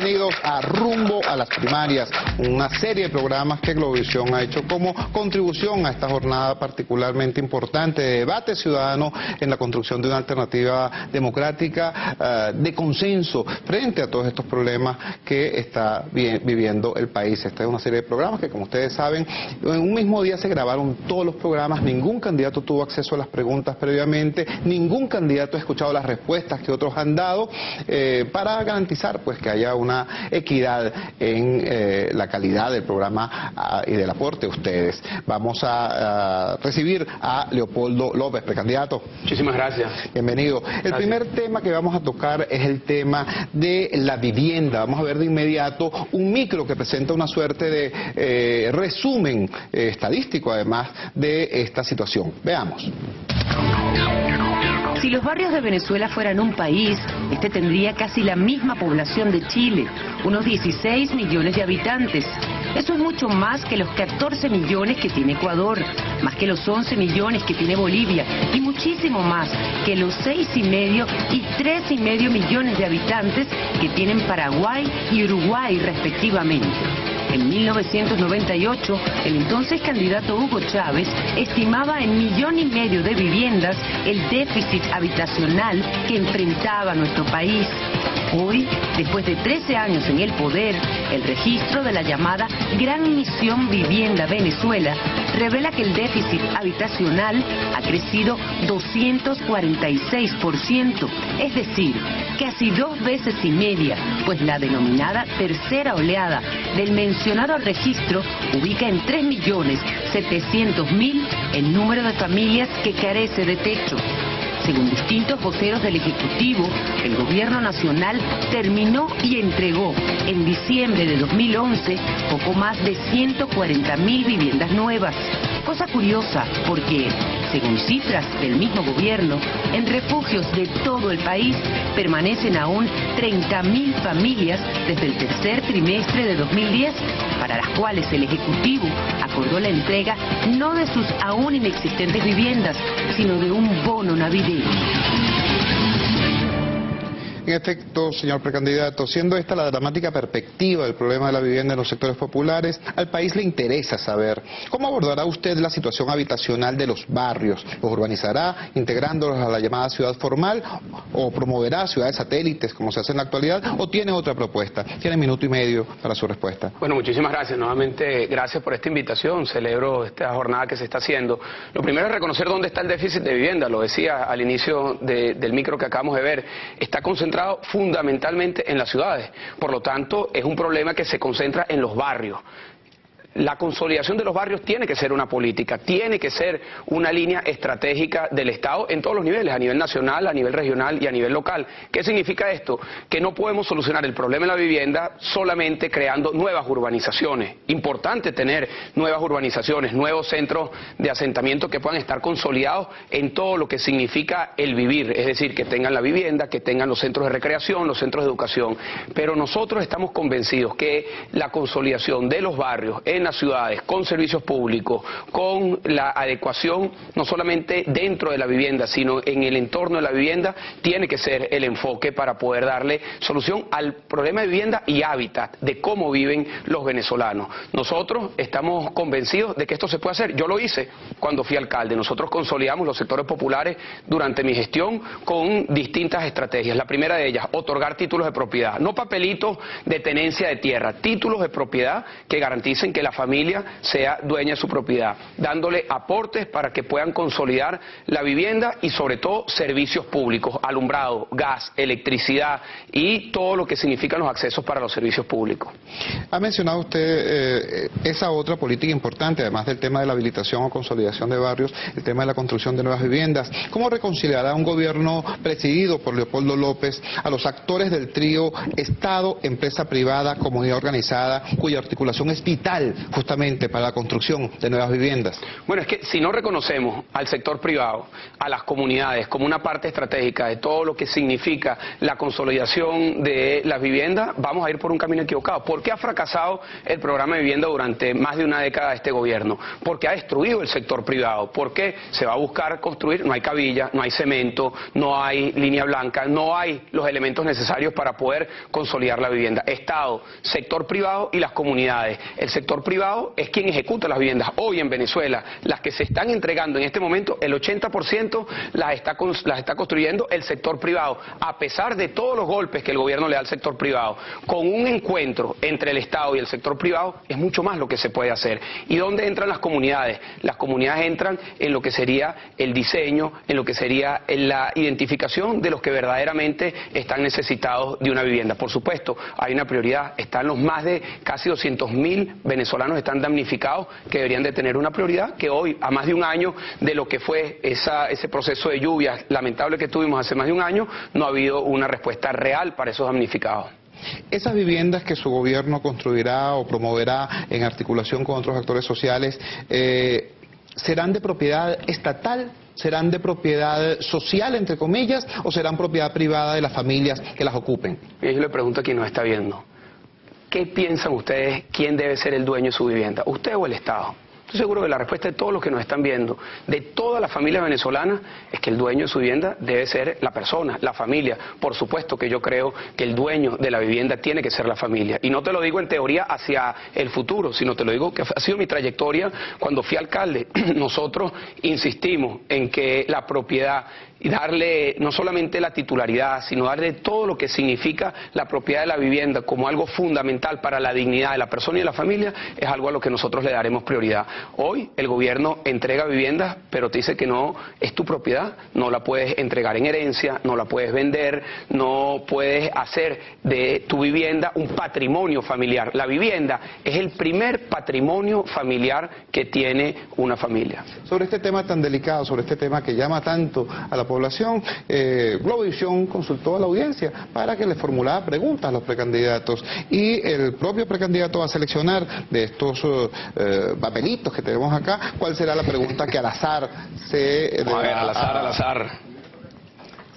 Bienvenidos a Rumbo a las Primarias, una serie de programas que Globovisión ha hecho como contribución a esta jornada particularmente importante de debate ciudadano en la construcción de una alternativa democrática de consenso frente a todos estos problemas que está viviendo el país. Esta es una serie de programas que, como ustedes saben, en un mismo día se grabaron todos los programas, ningún candidato tuvo acceso a las preguntas previamente, ningún candidato ha escuchado las respuestas que otros han dado para garantizar pues que haya una equidad en la calidad del programa y del aporte de ustedes. Vamos a recibir a Leopoldo López, precandidato. Muchísimas gracias. Bienvenido. El primer tema que vamos a tocar es el tema de la vivienda. Vamos a ver de inmediato un micro que presenta una suerte de resumen estadístico, además, de esta situación. Veamos. Si los barrios de Venezuela fueran un país, este tendría casi la misma población de Chile, unos 16 millones de habitantes. Eso es mucho más que los 14 millones que tiene Ecuador, más que los 11 millones que tiene Bolivia y muchísimo más que los 6,5 y 3,5 millones de habitantes que tienen Paraguay y Uruguay respectivamente. En 1998, el entonces candidato Hugo Chávez estimaba en 1,5 millones de viviendas el déficit habitacional que enfrentaba nuestro país. Hoy, después de 13 años en el poder, el registro de la llamada Gran Misión Vivienda Venezuela revela que el déficit habitacional ha crecido 246%, es decir, casi 2,5 veces, pues la denominada tercera oleada del mencionado registro ubica en 3.700.000 el número de familias que carece de techo. Según distintos voceros del Ejecutivo, el Gobierno Nacional terminó y entregó en diciembre de 2011 poco más de 140.000 viviendas nuevas. Cosa curiosa porque, según cifras del mismo gobierno, en refugios de todo el país permanecen aún 30.000 familias desde el tercer trimestre de 2010, para las cuales el Ejecutivo acordó la entrega no de sus aún inexistentes viviendas, sino de un bono navideño. En efecto, señor precandidato, siendo esta la dramática perspectiva del problema de la vivienda en los sectores populares, al país le interesa saber cómo abordará usted la situación habitacional de los barrios. ¿Los urbanizará integrándolos a la llamada ciudad formal o promoverá ciudades satélites como se hace en la actualidad o tiene otra propuesta? Tiene 1,5 minutos para su respuesta. Bueno, muchísimas gracias. Nuevamente, gracias por esta invitación. Celebro esta jornada que se está haciendo. Lo primero es reconocer dónde está el déficit de vivienda. Lo decía al inicio del micro que acabamos de ver. Está concentrado fundamentalmente en las ciudades. Por lo tanto, es un problema que se concentra en los barrios. La consolidación de los barrios tiene que ser una política, tiene que ser una línea estratégica del Estado en todos los niveles, a nivel nacional, a nivel regional y a nivel local. ¿Qué significa esto? Que no podemos solucionar el problema de la vivienda solamente creando nuevas urbanizaciones. Importante tener nuevas urbanizaciones, nuevos centros de asentamiento que puedan estar consolidados en todo lo que significa el vivir, es decir, que tengan la vivienda, que tengan los centros de recreación, los centros de educación. Pero nosotros estamos convencidos que la consolidación de los barrios en las ciudades, con servicios públicos, con la adecuación no solamente dentro de la vivienda, sino en el entorno de la vivienda, tiene que ser el enfoque para poder darle solución al problema de vivienda y hábitat, de cómo viven los venezolanos. Nosotros estamos convencidos de que esto se puede hacer. Yo lo hice cuando fui alcalde. Nosotros consolidamos los sectores populares durante mi gestión con distintas estrategias. La primera de ellas, otorgar títulos de propiedad, no papelitos de tenencia de tierra, títulos de propiedad que garanticen que la familia sea dueña de su propiedad, dándole aportes para que puedan consolidar la vivienda y sobre todo servicios públicos, alumbrado, gas, electricidad y todo lo que significan los accesos para los servicios públicos. Ha mencionado usted esa otra política importante, además del tema de la habilitación o consolidación de barrios, el tema de la construcción de nuevas viviendas. ¿Cómo reconciliará un gobierno presidido por Leopoldo López a los actores del trío Estado, empresa privada, comunidad organizada, cuya articulación es vital justamente para la construcción de nuevas viviendas? Bueno, es que si no reconocemos al sector privado, a las comunidades, como una parte estratégica de todo lo que significa la consolidación de las viviendas, vamos a ir por un camino equivocado. ¿Por qué ha fracasado el programa de vivienda durante más de una década de este gobierno? Porque ha destruido el sector privado. Porque se va a buscar construir, no hay cabilla, no hay cemento, no hay línea blanca, no hay los elementos necesarios para poder consolidar la vivienda. Estado, sector privado y las comunidades. El sector privado es quien ejecuta las viviendas. Hoy en Venezuela, las que se están entregando en este momento, el 80% las está construyendo el sector privado, a pesar de todos los golpes que el gobierno le da al sector privado. Con un encuentro entre el Estado y el sector privado es mucho más lo que se puede hacer. ¿Y dónde entran las comunidades? Las comunidades entran en lo que sería el diseño, en lo que sería la identificación de los que verdaderamente están necesitados de una vivienda. Por supuesto, hay una prioridad. Están los más de casi 200.000 venezolanos que están damnificados, que deberían de tener una prioridad, que hoy, a más de un año de lo que fue ese proceso de lluvias lamentable que tuvimos hace más de un año, no ha habido una respuesta real para esos damnificados. Esas viviendas que su gobierno construirá o promoverá en articulación con otros actores sociales, ¿serán de propiedad estatal? ¿Serán de propiedad social, entre comillas, o serán propiedad privada de las familias que las ocupen? Y yo le pregunto a quien nos está viendo, ¿qué piensan ustedes quién debe ser el dueño de su vivienda? ¿Usted o el Estado? Estoy seguro que la respuesta de todos los que nos están viendo, de todas las familias venezolanas, es que el dueño de su vivienda debe ser la persona, la familia. Por supuesto que yo creo que el dueño de la vivienda tiene que ser la familia. Y no te lo digo en teoría hacia el futuro, sino te lo digo que ha sido mi trayectoria cuando fui alcalde. Nosotros insistimos en que la propiedad y darle no solamente la titularidad, sino darle todo lo que significa la propiedad de la vivienda como algo fundamental para la dignidad de la persona y de la familia, es algo a lo que nosotros le daremos prioridad. Hoy el gobierno entrega viviendas, pero te dice que no es tu propiedad, no la puedes entregar en herencia, no la puedes vender, no puedes hacer de tu vivienda un patrimonio familiar. La vivienda es el primer patrimonio familiar que tiene una familia. Sobre este tema tan delicado, sobre este tema que llama tanto a la población, Globovisión consultó a la audiencia para que le formulara preguntas a los precandidatos, y el propio precandidato va a seleccionar de estos papelitos que tenemos acá cuál será la pregunta que al azar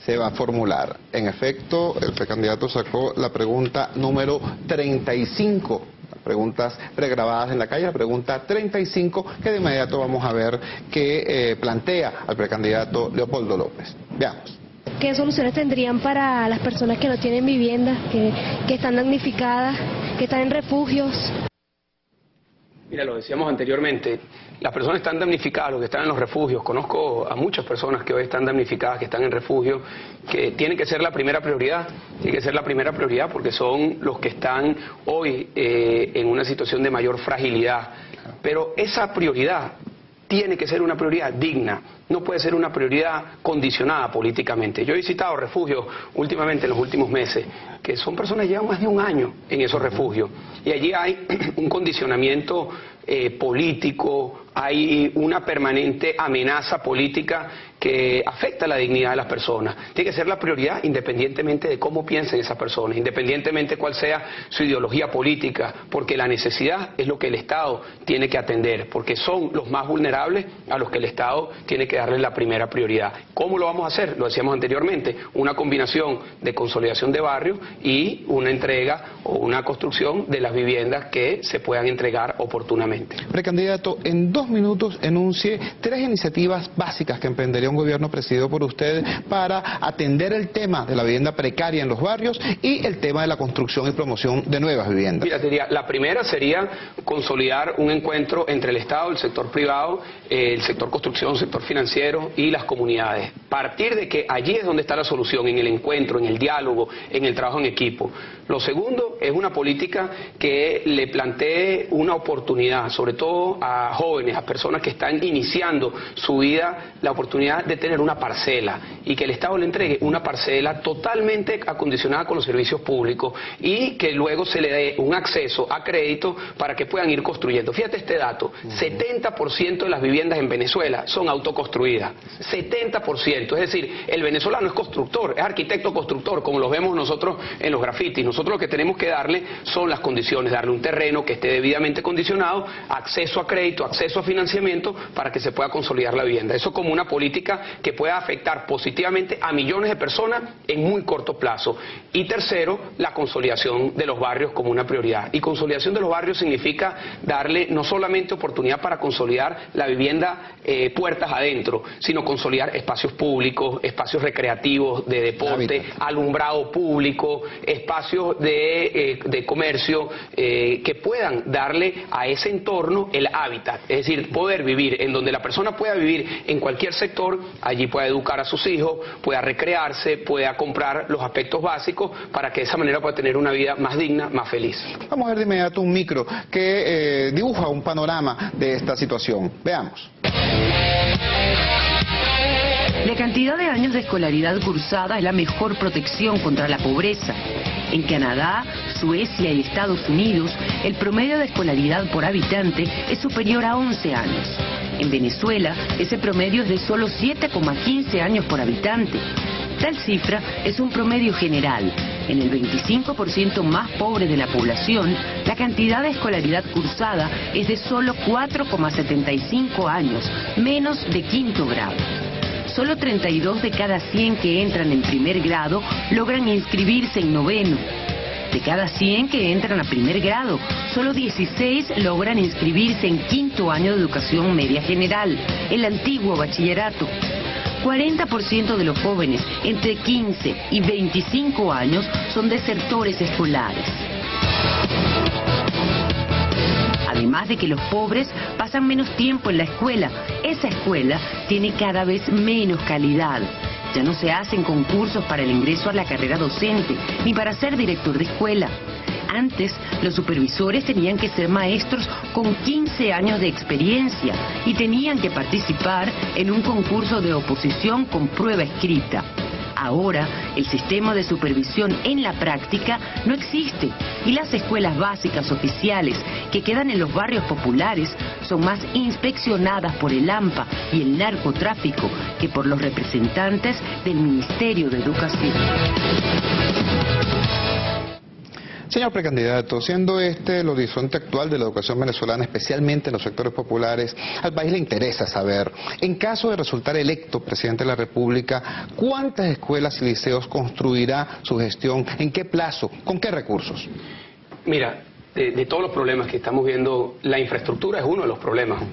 se va a formular. En efecto, el precandidato sacó la pregunta número 35. Preguntas pregrabadas en la calle, la pregunta 35, que de inmediato vamos a ver que plantea al precandidato Leopoldo López. Veamos. ¿Qué soluciones tendrían para las personas que no tienen vivienda, que están damnificadas, que están en refugios? Mira, lo decíamos anteriormente, las personas están damnificadas, los que están en los refugios. Conozco a muchas personas que hoy están damnificadas, que están en refugio, que tiene que ser la primera prioridad. Tiene que ser la primera prioridad porque son los que están hoy en una situación de mayor fragilidad. Pero esa prioridad tiene que ser una prioridad digna. No puede ser una prioridad condicionada políticamente. Yo he visitado refugios últimamente, en los últimos meses, que son personas que llevan más de un año en esos refugios. Y allí hay un condicionamiento político, hay una permanente amenaza política que afecta la dignidad de las personas. Tiene que ser la prioridad independientemente de cómo piensen esas personas, independientemente de cuál sea su ideología política, porque la necesidad es lo que el Estado tiene que atender, porque son los más vulnerables a los que el Estado tiene que darles la primera prioridad. ¿Cómo lo vamos a hacer? Lo decíamos anteriormente, una combinación de consolidación de barrios y una entrega o una construcción de las viviendas que se puedan entregar oportunamente. Precandidato, en 2 minutos enuncie 3 iniciativas básicas que emprendería un gobierno presidido por usted para atender el tema de la vivienda precaria en los barrios y el tema de la construcción y promoción de nuevas viviendas. Mira, la primera sería consolidar un encuentro entre el Estado, el sector privado, el sector construcción, el sector financiero y las comunidades. Partir de que allí es donde está la solución, en el encuentro, en el diálogo, en el trabajo en equipo. Lo segundo es una política que le plantee una oportunidad, sobre todo a jóvenes, a personas que están iniciando su vida, la oportunidad de tener una parcela y que el Estado le entregue una parcela totalmente acondicionada con los servicios públicos y que luego se le dé un acceso a crédito para que puedan ir construyendo. Fíjate este dato, 70% de las viviendas en Venezuela son autoconstruidas, 70%. cimiento. Es decir, el venezolano es constructor, es arquitecto constructor, como lo vemos nosotros en los grafitis. Nosotros lo que tenemos que darle son las condiciones, darle un terreno que esté debidamente condicionado, acceso a crédito, acceso a financiamiento, para que se pueda consolidar la vivienda. Eso como una política que pueda afectar positivamente a millones de personas en muy corto plazo. Y tercero, la consolidación de los barrios como una prioridad. Y consolidación de los barrios significa darle no solamente oportunidad para consolidar la vivienda puertas adentro, sino consolidar espacios públicos, espacios recreativos, de deporte, alumbrado público, espacios de comercio que puedan darle a ese entorno el hábitat, es decir, poder vivir en donde la persona pueda vivir en cualquier sector, allí pueda educar a sus hijos, pueda recrearse, pueda comprar los aspectos básicos para que de esa manera pueda tener una vida más digna, más feliz. Vamos a ver de inmediato un micro que dibuja un panorama de esta situación. Veamos. La cantidad de años de escolaridad cursada es la mejor protección contra la pobreza. En Canadá, Suecia y Estados Unidos, el promedio de escolaridad por habitante es superior a 11 años. En Venezuela, ese promedio es de solo 7,15 años por habitante. Tal cifra es un promedio general. En el 25% más pobre de la población, la cantidad de escolaridad cursada es de solo 4,75 años, menos de quinto grado. Solo 32 de cada 100 que entran en primer grado logran inscribirse en noveno. De cada 100 que entran a primer grado, solo 16 logran inscribirse en quinto año de educación media general, el antiguo bachillerato. 40% de los jóvenes entre 15 y 25 años son desertores escolares. Además de que los pobres pasan menos tiempo en la escuela, esa escuela tiene cada vez menos calidad. Ya no se hacen concursos para el ingreso a la carrera docente, ni para ser director de escuela. Antes, los supervisores tenían que ser maestros con 15 años de experiencia y tenían que participar en un concurso de oposición con prueba escrita. Ahora, el sistema de supervisión en la práctica no existe y las escuelas básicas oficiales que quedan en los barrios populares son más inspeccionadas por el AMPA y el narcotráfico que por los representantes del Ministerio de Educación. Señor precandidato, siendo este el horizonte actual de la educación venezolana, especialmente en los sectores populares, al país le interesa saber, en caso de resultar electo presidente de la República, ¿cuántas escuelas y liceos construirá su gestión? ¿En qué plazo? ¿Con qué recursos? Mira, de todos los problemas que estamos viendo, la infraestructura es uno de los problemas.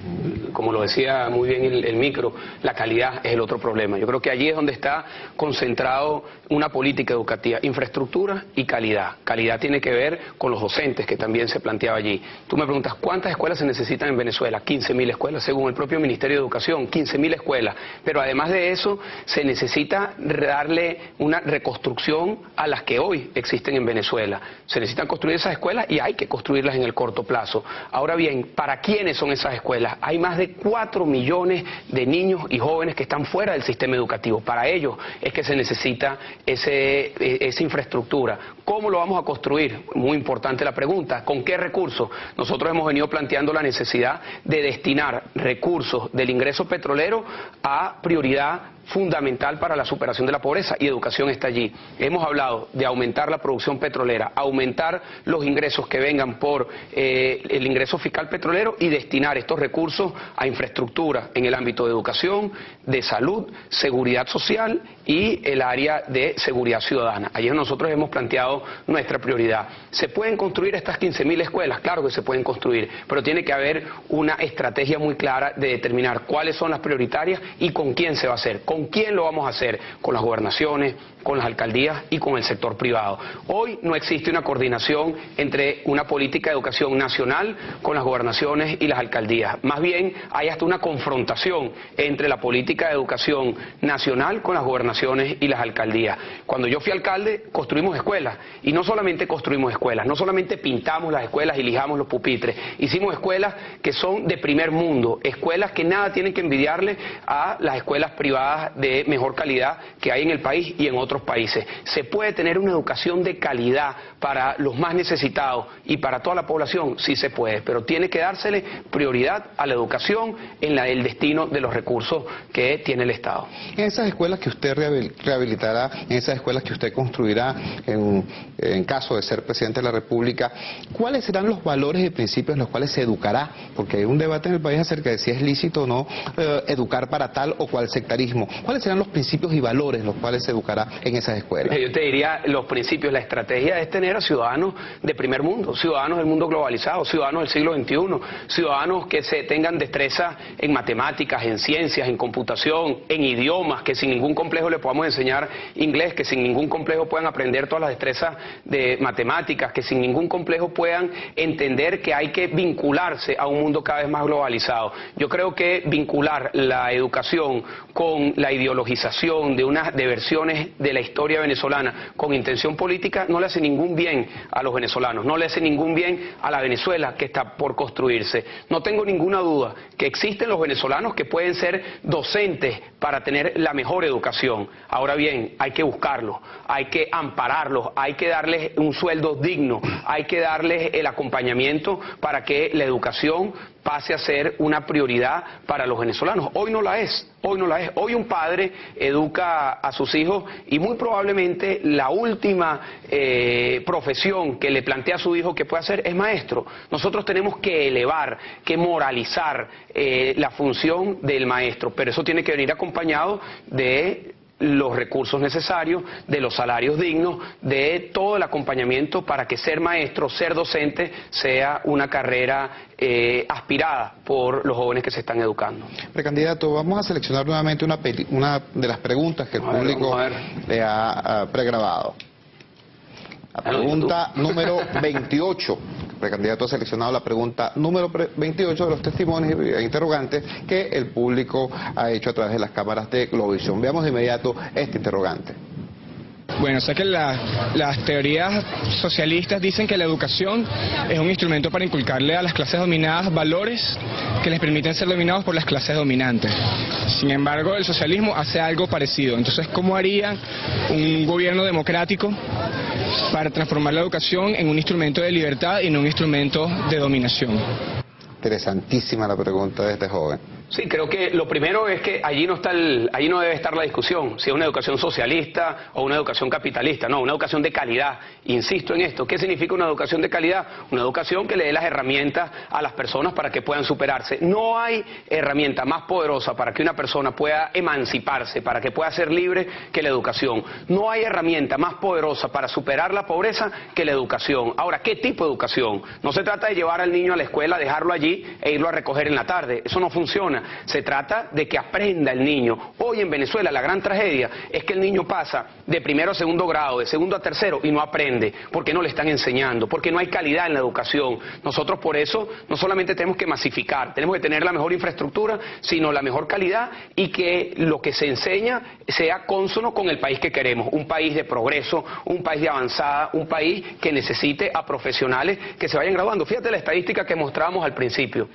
Como lo decía muy bien el micro, la calidad es el otro problema. Yo creo que allí es donde está concentrado una política educativa, infraestructura y calidad. Calidad tiene que ver con los docentes, que también se planteaba allí. Tú me preguntas, ¿cuántas escuelas se necesitan en Venezuela? 15.000 escuelas, según el propio Ministerio de Educación, 15.000 escuelas. Pero además de eso, se necesita darle una reconstrucción a las que hoy existen en Venezuela. Se necesitan construir esas escuelas y hay que construirlas en el corto plazo. Ahora bien, ¿para quiénes son esas escuelas? Hay más de 4 millones de niños y jóvenes que están fuera del sistema educativo. Para ellos es que se necesita esa infraestructura. ¿Cómo lo vamos a construir? Muy importante la pregunta. ¿Con qué recursos? Nosotros hemos venido planteando la necesidad de destinar recursos del ingreso petrolero a prioridad fundamental para la superación de la pobreza, y educación está allí. Hemos hablado de aumentar la producción petrolera, aumentar los ingresos que vengan por el ingreso fiscal petrolero y destinar estos recursos a infraestructura en el ámbito de educación, de salud, seguridad social y el área de seguridad ciudadana. Allí nosotros hemos planteado nuestra prioridad. ¿Se pueden construir estas 15.000 escuelas? Claro que se pueden construir, pero tiene que haber una estrategia muy clara de determinar cuáles son las prioritarias y con quién se va a hacer. ¿Con quién lo vamos a hacer? Con las gobernaciones, con las alcaldías y con el sector privado. Hoy no existe una coordinación entre una política de educación nacional con las gobernaciones y las alcaldías. Más bien hay hasta una confrontación entre la política de educación nacional con las gobernaciones y las alcaldías. Cuando yo fui alcalde, construimos escuelas, y no solamente construimos escuelas, no solamente pintamos las escuelas y lijamos los pupitres, hicimos escuelas que son de primer mundo, escuelas que nada tienen que envidiarle a las escuelas privadas de mejor calidad que hay en el país y en otros países. Se puede tener una educación de calidad para los más necesitados y para toda la población sí se puede, pero tiene que dársele prioridad a la educación en el destino de los recursos que tiene el Estado. En esas escuelas que usted rehabilitará, en esas escuelas que usted construirá en caso de ser presidente de la República, ¿cuáles serán los valores y principios en los cuales se educará? Porque hay un debate en el país acerca de si es lícito o no educar para tal o cual sectarismo. ¿Cuáles serán los principios y valores en los cuales se educará en esas escuelas? Yo te diría, los principios, la estrategia es tener a ciudadanos de primer mundo, ciudadanos del mundo globalizado, ciudadanos del siglo XXI, ciudadanos que se tengan destreza en matemáticas, en ciencias, en computación, en idiomas, que sin ningún complejo le podamos enseñar inglés, que sin ningún complejo puedan aprender todas las destrezas de matemáticas, que sin ningún complejo puedan entender que hay que vincularse a un mundo cada vez más globalizado. Yo creo que vincular la educación con la ideologización de versiones de la historia venezolana con intención política no le hace ningún bien a los venezolanos, no le hace ningún bien a la Venezuela que está por construirse. No tengo ninguna duda que existen los venezolanos que pueden ser docentes para tener la mejor educación. Ahora bien, hay que buscarlos, hay que ampararlos, hay que darles un sueldo digno, hay que darles el acompañamiento para que la educación pase a ser una prioridad para los venezolanos. Hoy no la es, hoy no la es. Hoy un padre educa a sus hijos y muy probablemente la última profesión que le plantea a su hijo que puede hacer es maestro. Nosotros tenemos que elevar, que moralizar la función del maestro, pero eso tiene que venir acompañado de los recursos necesarios, de los salarios dignos, de todo el acompañamiento para que ser maestro, ser docente, sea una carrera aspirada por los jóvenes que se están educando. Precandidato, vamos a seleccionar nuevamente una de las preguntas que el público le ha pregrabado. La pregunta número 28. El precandidato ha seleccionado la pregunta número 28 de los testimonios e interrogantes que el público ha hecho a través de las cámaras de Globovisión. Veamos de inmediato este interrogante. Bueno, sé que las teorías socialistas dicen que la educación es un instrumento para inculcarle a las clases dominadas valores que les permiten ser dominados por las clases dominantes. Sin embargo, el socialismo hace algo parecido. Entonces, ¿cómo haría un gobierno democrático para transformar la educación en un instrumento de libertad y no un instrumento de dominación? Interesantísima la pregunta de este joven. Sí, creo que lo primero es que allí no debe estar la discusión, si es una educación socialista o una educación capitalista, no, una educación de calidad. Insisto en esto, ¿qué significa una educación de calidad? Una educación que le dé las herramientas a las personas para que puedan superarse. No hay herramienta más poderosa para que una persona pueda emanciparse, para que pueda ser libre que la educación. No hay herramienta más poderosa para superar la pobreza que la educación. Ahora, ¿qué tipo de educación? No se trata de llevar al niño a la escuela, dejarlo allí e irlo a recoger en la tarde. Eso no funciona. Se trata de que aprenda el niño. Hoy en Venezuela la gran tragedia es que el niño pasa de primero a segundo grado, de segundo a tercero y no aprende, porque no le están enseñando, porque no hay calidad en la educación. Nosotros por eso no solamente tenemos que masificar, tenemos que tener la mejor infraestructura, sino la mejor calidad y que lo que se enseña sea cónsono con el país que queremos, un país de progreso, un país de avanzada, un país que necesite a profesionales que se vayan graduando. Fíjate la estadística que mostrábamos al principio.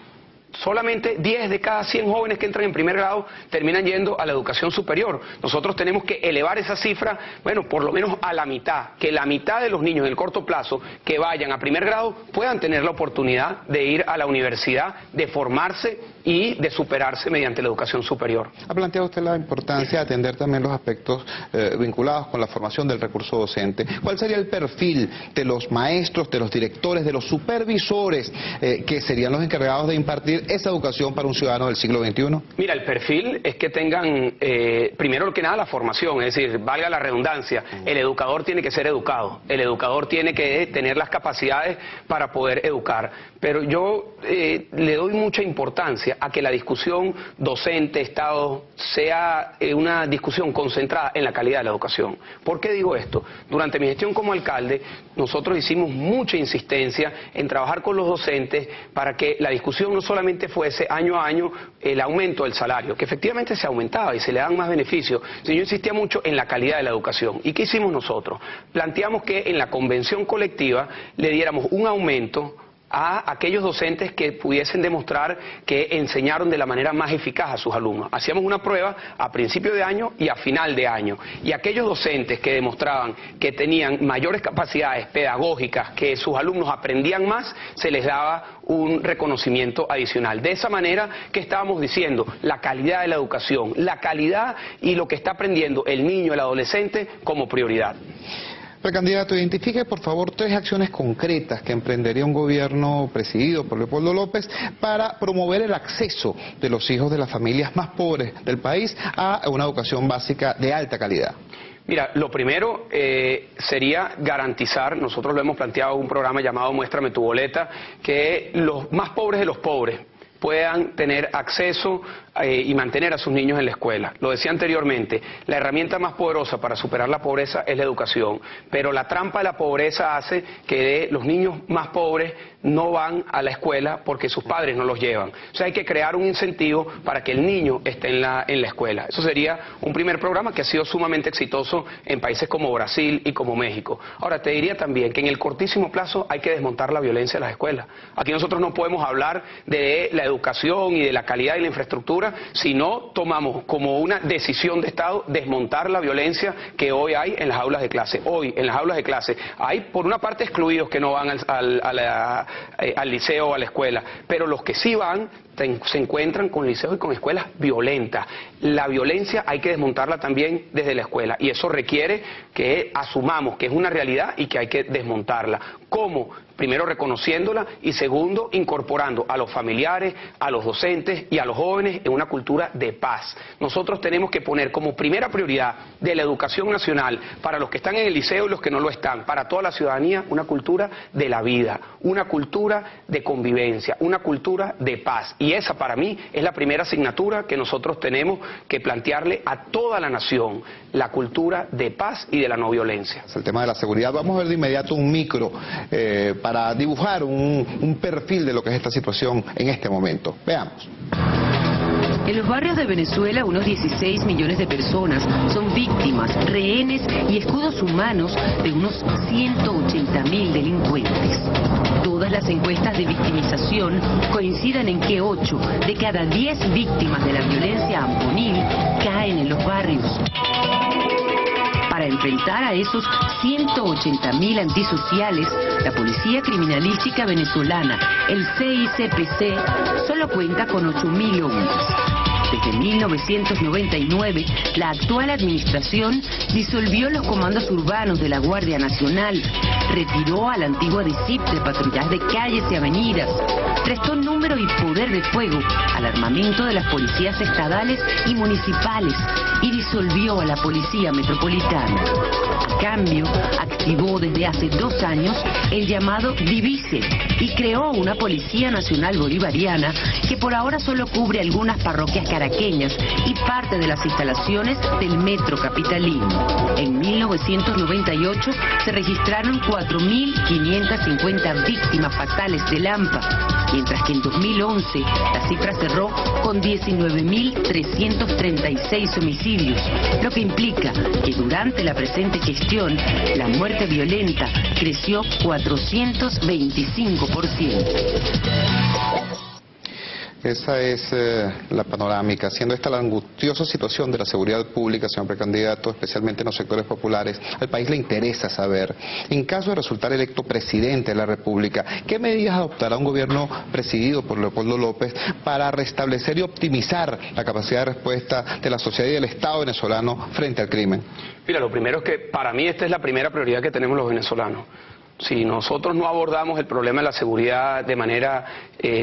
Solamente 10 de cada 100 jóvenes que entran en primer grado terminan yendo a la educación superior. Nosotros tenemos que elevar esa cifra, bueno, por lo menos a la mitad, que la mitad de los niños en el corto plazo que vayan a primer grado puedan tener la oportunidad de ir a la universidad, de formarse y de superarse mediante la educación superior. Ha planteado usted la importancia de atender también los aspectos vinculados con la formación del recurso docente. ¿Cuál sería el perfil de los maestros, de los directores, de los supervisores que serían los encargados de impartir esa educación para un ciudadano del siglo XXI? Mira, el perfil es que tengan, primero que nada, la formación, es decir, valga la redundancia, el educador tiene que ser educado, el educador tiene que tener las capacidades para poder educar, pero yo le doy mucha importancia a que la discusión docente-Estado sea una discusión concentrada en la calidad de la educación. ¿Por qué digo esto? Durante mi gestión como alcalde, nosotros hicimos mucha insistencia en trabajar con los docentes para que la discusión no solamente fuese año a año el aumento del salario, que efectivamente se aumentaba y se le dan más beneficios, sino yo insistía mucho en la calidad de la educación. ¿Y qué hicimos nosotros? Planteamos que en la convención colectiva le diéramos un aumento a aquellos docentes que pudiesen demostrar que enseñaron de la manera más eficaz a sus alumnos. Hacíamos una prueba a principio de año y a final de año, y aquellos docentes que demostraban que tenían mayores capacidades pedagógicas, que sus alumnos aprendían más, se les daba un reconocimiento adicional. De esa manera, ¿qué estábamos diciendo? La calidad de la educación, la calidad y lo que está aprendiendo el niño, el adolescente, como prioridad. Precandidato, identifique por favor 3 acciones concretas que emprendería un gobierno presidido por Leopoldo López para promover el acceso de los hijos de las familias más pobres del país a una educación básica de alta calidad. Mira, lo primero sería garantizar, nosotros lo hemos planteado en un programa llamado Muéstrame tu boleta, que los más pobres de los pobres puedan tener acceso y mantener a sus niños en la escuela. Lo decía anteriormente, la herramienta más poderosa para superar la pobreza es la educación, pero la trampa de la pobreza hace que los niños más pobres no van a la escuela porque sus padres no los llevan. O sea, hay que crear un incentivo para que el niño esté en la escuela. Eso sería un primer programa que ha sido sumamente exitoso en países como Brasil y como México. Ahora, te diría también que en el cortísimo plazo hay que desmontar la violencia en las escuelas. Aquí nosotros no podemos hablar de la educación y de la calidad y la infraestructura si no tomamos como una decisión de Estado desmontar la violencia que hoy hay en las aulas de clase. Hoy, en las aulas de clase, hay por una parte excluidos que no van al liceo o a la escuela, pero los que sí van se encuentran con liceos y con escuelas violentas. La violencia hay que desmontarla también desde la escuela, y eso requiere que asumamos que es una realidad y que hay que desmontarla. ¿Cómo? Primero reconociéndola y segundo incorporando a los familiares, a los docentes y a los jóvenes en una cultura de paz. Nosotros tenemos que poner como primera prioridad de la educación nacional para los que están en el liceo y los que no lo están, para toda la ciudadanía, una cultura de la vida, una cultura de convivencia, una cultura de paz. Y esa para mí es la primera asignatura que nosotros tenemos que plantearle a toda la nación, la cultura de paz y de la no violencia. El tema de la seguridad, vamos a ver de inmediato un micro para dibujar un perfil de lo que es esta situación en este momento. Veamos. En los barrios de Venezuela, unos 16 millones de personas son víctimas, rehenes y escudos humanos de unos 180.000 delincuentes. Todas las encuestas de victimización coinciden en que 8 de cada 10 víctimas de la violencia amponil caen en los barrios. Para enfrentar a esos 180.000 antisociales, la Policía Criminalística Venezolana, el CICPC, solo cuenta con 8.000 hombres. Desde 1999, la actual administración disolvió los comandos urbanos de la Guardia Nacional, retiró a la antigua DICIP de patrullas de calles y avenidas, prestó número y poder de fuego al armamento de las policías estadales y municipales y disolvió a la Policía Metropolitana. A cambio, activó desde hace 2 años el llamado Divise y creó una Policía Nacional Bolivariana que por ahora solo cubre algunas parroquias caraqueñas y parte de las instalaciones del metro capitalino. En 1998 se registraron 4.550 víctimas fatales del AMPA, mientras que en 2011 la cifra cerró con 19.336 homicidios, lo que implica que durante la presente gestión la muerte violenta creció 425%. Esa es la panorámica, siendo esta la angustiosa situación de la seguridad pública, señor precandidato, especialmente en los sectores populares. Al país le interesa saber, en caso de resultar electo presidente de la República, ¿qué medidas adoptará un gobierno presidido por Leopoldo López para restablecer y optimizar la capacidad de respuesta de la sociedad y del Estado venezolano frente al crimen? Mira, lo primero es que para mí esta es la primera prioridad que tenemos los venezolanos. Si nosotros no abordamos el problema de la seguridad de manera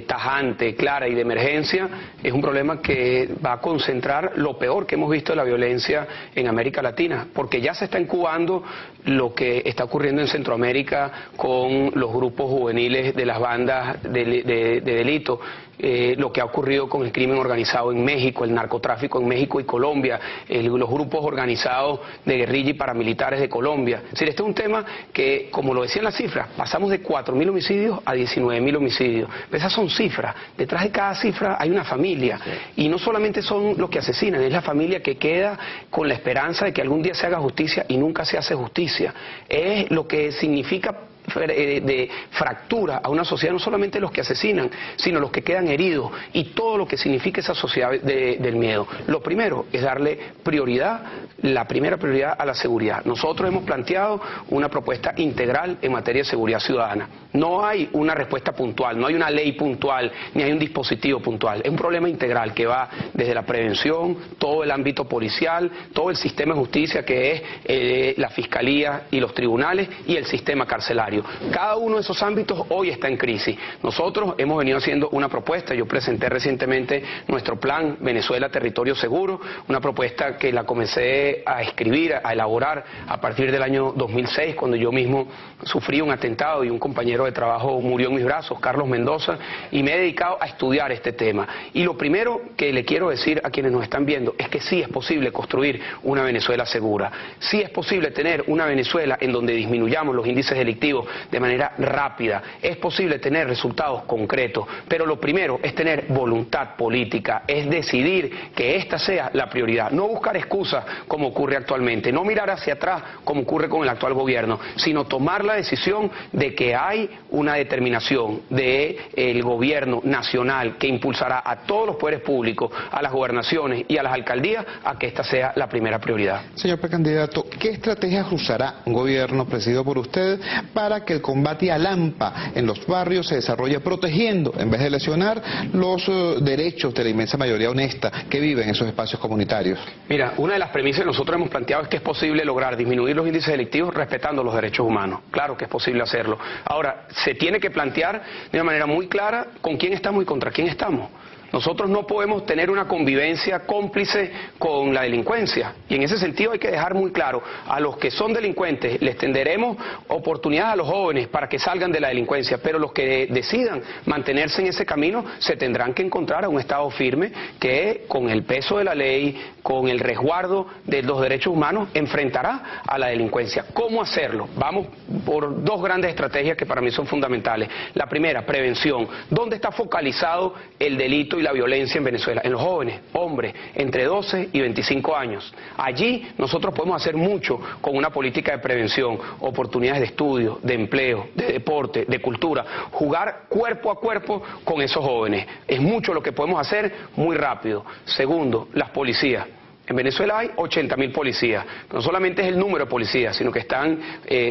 tajante, clara y de emergencia, es un problema que va a concentrar lo peor que hemos visto de la violencia en América Latina, porque ya se está incubando lo que está ocurriendo en Centroamérica con los grupos juveniles de las bandas de delito, lo que ha ocurrido con el crimen organizado en México, el narcotráfico en México y Colombia, los grupos organizados de guerrilla y paramilitares de Colombia. Es decir, este es un tema que, como lo decían las cifras, pasamos de 4.000 homicidios a 19.000 homicidios. Esas son cifras. Detrás de cada cifra hay una familia. Y no solamente son los que asesinan, es la familia que queda con la esperanza de que algún día se haga justicia y nunca se hace justicia. Es lo que significa de fractura a una sociedad, no solamente los que asesinan, sino los que quedan heridos y todo lo que significa esa sociedad del miedo. Lo primero es darle prioridad, la primera prioridad a la seguridad. Nosotros hemos planteado una propuesta integral en materia de seguridad ciudadana. No hay una respuesta puntual, no hay una ley puntual, ni hay un dispositivo puntual. Es un problema integral que va desde la prevención, todo el ámbito policial, todo el sistema de justicia que es la fiscalía y los tribunales y el sistema carcelario. Cada uno de esos ámbitos hoy está en crisis. Nosotros hemos venido haciendo una propuesta, yo presenté recientemente nuestro plan Venezuela Territorio Seguro, una propuesta que la comencé a escribir, a elaborar a partir del año 2006, cuando yo mismo sufrí un atentado y un compañero de trabajo murió en mis brazos, Carlos Mendoza, y me he dedicado a estudiar este tema. Y lo primero que le quiero decir a quienes nos están viendo es que sí es posible construir una Venezuela segura, sí es posible tener una Venezuela en donde disminuyamos los índices delictivos de manera rápida, es posible tener resultados concretos, pero lo primero es tener voluntad política, es decidir que esta sea la prioridad, no buscar excusas como ocurre actualmente, no mirar hacia atrás como ocurre con el actual gobierno, sino tomar la decisión de que hay una determinación del gobierno nacional que impulsará a todos los poderes públicos, a las gobernaciones y a las alcaldías a que esta sea la primera prioridad. Señor precandidato, ¿qué estrategias usará un gobierno presidido por usted para que el combate al AMPA en los barrios se desarrolle protegiendo, en vez de lesionar, los derechos de la inmensa mayoría honesta que vive en esos espacios comunitarios? Mira, una de las premisas que nosotros hemos planteado es que es posible lograr disminuir los índices delictivos respetando los derechos humanos. Claro que es posible hacerlo. Ahora, se tiene que plantear de una manera muy clara con quién estamos y contra quién estamos. Nosotros no podemos tener una convivencia cómplice con la delincuencia y en ese sentido hay que dejar muy claro, a los que son delincuentes les tenderemos oportunidades a los jóvenes para que salgan de la delincuencia, pero los que decidan mantenerse en ese camino se tendrán que encontrar a un Estado firme que con el peso de la ley, con el resguardo de los derechos humanos, enfrentará a la delincuencia. ¿Cómo hacerlo? Vamos por dos grandes estrategias que para mí son fundamentales. La primera, prevención. ¿Dónde está focalizado el delito y la violencia en Venezuela? En los jóvenes, hombres, entre 12 y 25 años. Allí nosotros podemos hacer mucho con una política de prevención, oportunidades de estudio, de empleo, de deporte, de cultura, jugar cuerpo a cuerpo con esos jóvenes. Es mucho lo que podemos hacer muy rápido. Segundo, las policías. En Venezuela hay 80.000 policías, no solamente es el número de policías, sino que están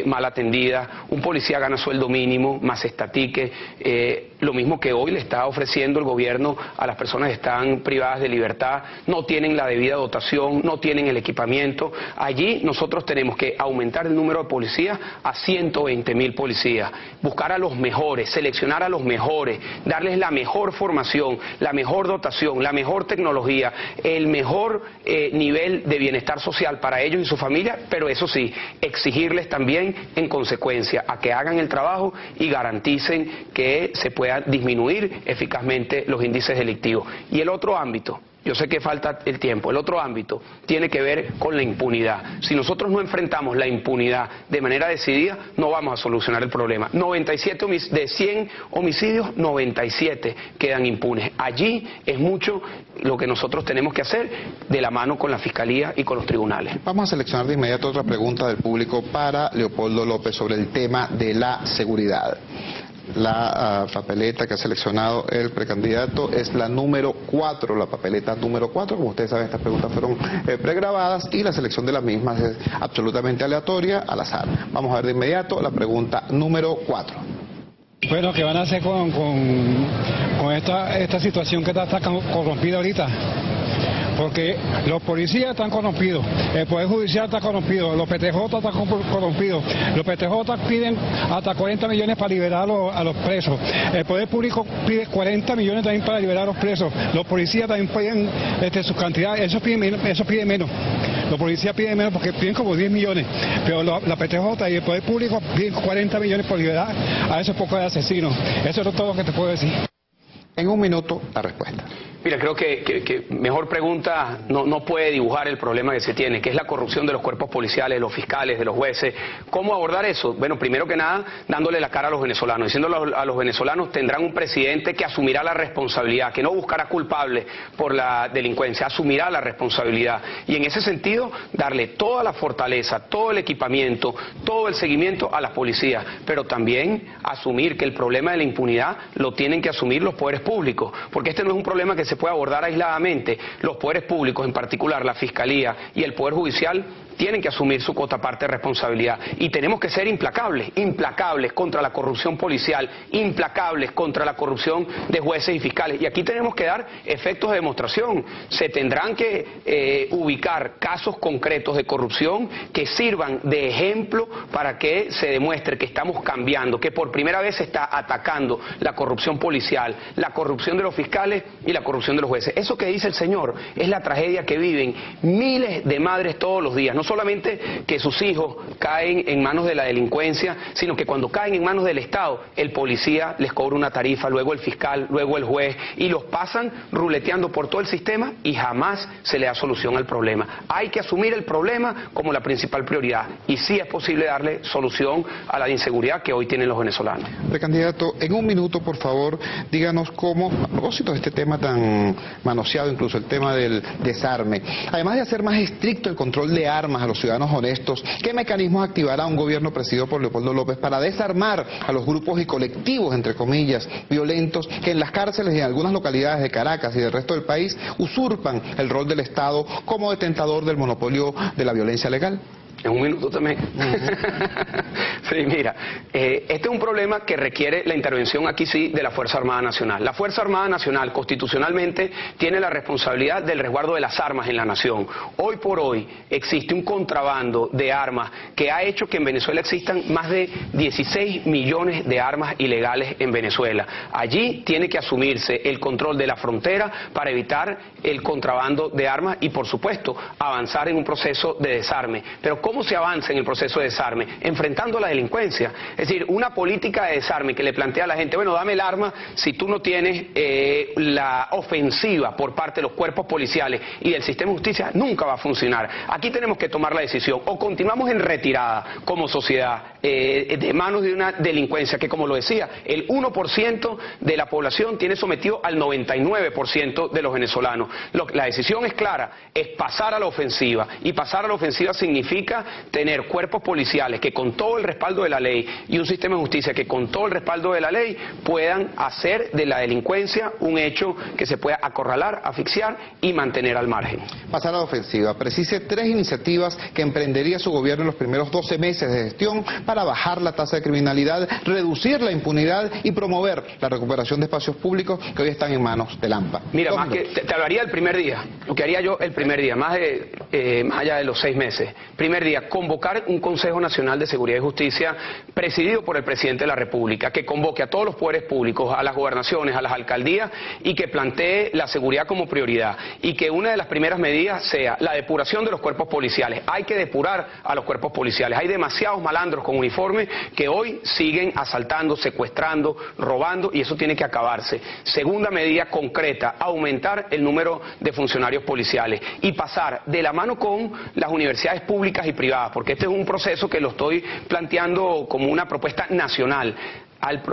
mal atendidas, un policía gana sueldo mínimo, más estatique, lo mismo que hoy le está ofreciendo el gobierno a las personas que están privadas de libertad, no tienen la debida dotación, no tienen el equipamiento. Allí nosotros tenemos que aumentar el número de policías a 120.000 policías, buscar a los mejores, seleccionar a los mejores, darles la mejor formación, la mejor dotación, la mejor tecnología, el mejor nivel de bienestar social para ellos y su familia, pero eso sí, exigirles también en consecuencia a que hagan el trabajo y garanticen que se puedan disminuir eficazmente los índices delictivos. Y el otro ámbito, yo sé que falta el tiempo, el otro ámbito tiene que ver con la impunidad. Si nosotros no enfrentamos la impunidad de manera decidida, no vamos a solucionar el problema. 97 de 100 homicidios, 97 quedan impunes. Allí es mucho lo que nosotros tenemos que hacer de la mano con la Fiscalía y con los tribunales. Vamos a seleccionar de inmediato otra pregunta del público para Leopoldo López sobre el tema de la seguridad. La papeleta que ha seleccionado el precandidato es la número 4, la papeleta número 4. Como ustedes saben, estas preguntas fueron pregrabadas y la selección de las mismas es absolutamente aleatoria, al azar. Vamos a ver de inmediato la pregunta número 4. Bueno, ¿qué van a hacer con esta situación que está corrompida ahorita? Porque los policías están corrompidos, el Poder Judicial está corrompido, los PTJ están corrompidos, los PTJ piden hasta 40 millones para liberar a los presos, el Poder Público pide 40 millones también para liberar a los presos, los policías también piden su cantidad, eso pide menos. Los policías piden menos porque piden como 10 millones, pero la PTJ y el Poder Público piden 40 millones por liberar a esos pocos asesinos. Eso es todo lo que te puedo decir. En un minuto, la respuesta. Mira, creo que mejor pregunta no puede dibujar el problema que se tiene, que es la corrupción de los cuerpos policiales, de los fiscales, de los jueces. ¿Cómo abordar eso? Bueno, primero que nada, dándole la cara a los venezolanos, diciéndole a los venezolanos tendrán un presidente que asumirá la responsabilidad, que no buscará culpables por la delincuencia, asumirá la responsabilidad. Y en ese sentido, darle toda la fortaleza, todo el equipamiento, todo el seguimiento a las policías, pero también asumir que el problema de la impunidad lo tienen que asumir los poderes públicos, porque este no es un problema que se puede abordar aisladamente. Los poderes públicos, en particular la Fiscalía y el Poder Judicial, tienen que asumir su cuota parte de responsabilidad y tenemos que ser implacables contra la corrupción policial, implacables contra la corrupción de jueces y fiscales. Y aquí tenemos que dar efectos de demostración. Se tendrán que ubicar casos concretos de corrupción que sirvan de ejemplo para que se demuestre que estamos cambiando, que por primera vez se está atacando la corrupción policial, la corrupción de los fiscales y la corrupción de los jueces. Eso que dice el señor es la tragedia que viven miles de madres todos los días. No solamente que sus hijos caen en manos de la delincuencia, sino que cuando caen en manos del Estado, el policía les cobra una tarifa, luego el fiscal, luego el juez, y los pasan ruleteando por todo el sistema y jamás se le da solución al problema. Hay que asumir el problema como la principal prioridad y sí es posible darle solución a la inseguridad que hoy tienen los venezolanos. Precandidato, en un minuto, por favor, díganos cómo, a propósito de este tema tan manoseado, incluso el tema del desarme, además de hacer más estricto el control de armas a los ciudadanos honestos, ¿qué mecanismos activará un gobierno presidido por Leopoldo López para desarmar a los grupos y colectivos, entre comillas, violentos, que en las cárceles y en algunas localidades de Caracas y del resto del país usurpan el rol del Estado como detentador del monopolio de la violencia legal? En un minuto también. Sí, mira, este es un problema que requiere la intervención aquí sí de la Fuerza Armada Nacional. La Fuerza Armada Nacional constitucionalmente tiene la responsabilidad del resguardo de las armas en la nación. Hoy por hoy existe un contrabando de armas que ha hecho que en Venezuela existan más de 16 millones de armas ilegales en Venezuela. Allí tiene que asumirse el control de la frontera para evitar el contrabando de armas y, por supuesto, avanzar en un proceso de desarme. Pero ¿cómo se avanza en el proceso de desarme? Enfrentando a la delincuencia. Es decir, una política de desarme que le plantea a la gente, bueno, dame el arma si tú no tienes la ofensiva por parte de los cuerpos policiales y del sistema de justicia, nunca va a funcionar. Aquí tenemos que tomar la decisión. O continuamos en retirada como sociedad de manos de una delincuencia que, como lo decía, el 1% de la población tiene sometido al 99% de los venezolanos. La decisión es clara, es pasar a la ofensiva. Y pasar a la ofensiva significa tener cuerpos policiales que con todo el respaldo de la ley y un sistema de justicia que con todo el respaldo de la ley puedan hacer de la delincuencia un hecho que se pueda acorralar, asfixiar y mantener al margen. Pasar a la ofensiva. Precise 3 iniciativas que emprendería su gobierno en los primeros 12 meses de gestión para bajar la tasa de criminalidad, reducir la impunidad y promover la recuperación de espacios públicos que hoy están en manos del AMPA. Mira, más que te hablaría el primer día, lo que haría yo el primer día, más allá de los 6 meses. Primer día, convocar un Consejo Nacional de Seguridad y Justicia presidido por el Presidente de la República, que convoque a todos los poderes públicos, a las gobernaciones, a las alcaldías y que plantee la seguridad como prioridad y que una de las primeras medidas sea la depuración de los cuerpos policiales. Hay que depurar a los cuerpos policiales. Hay demasiados malandros con uniforme que hoy siguen asaltando, secuestrando, robando y eso tiene que acabarse. Segunda medida concreta, aumentar el número de funcionarios policiales y pasar de la mano con las universidades públicas y privadas, porque este es un proceso que lo estoy planteando como una propuesta nacional.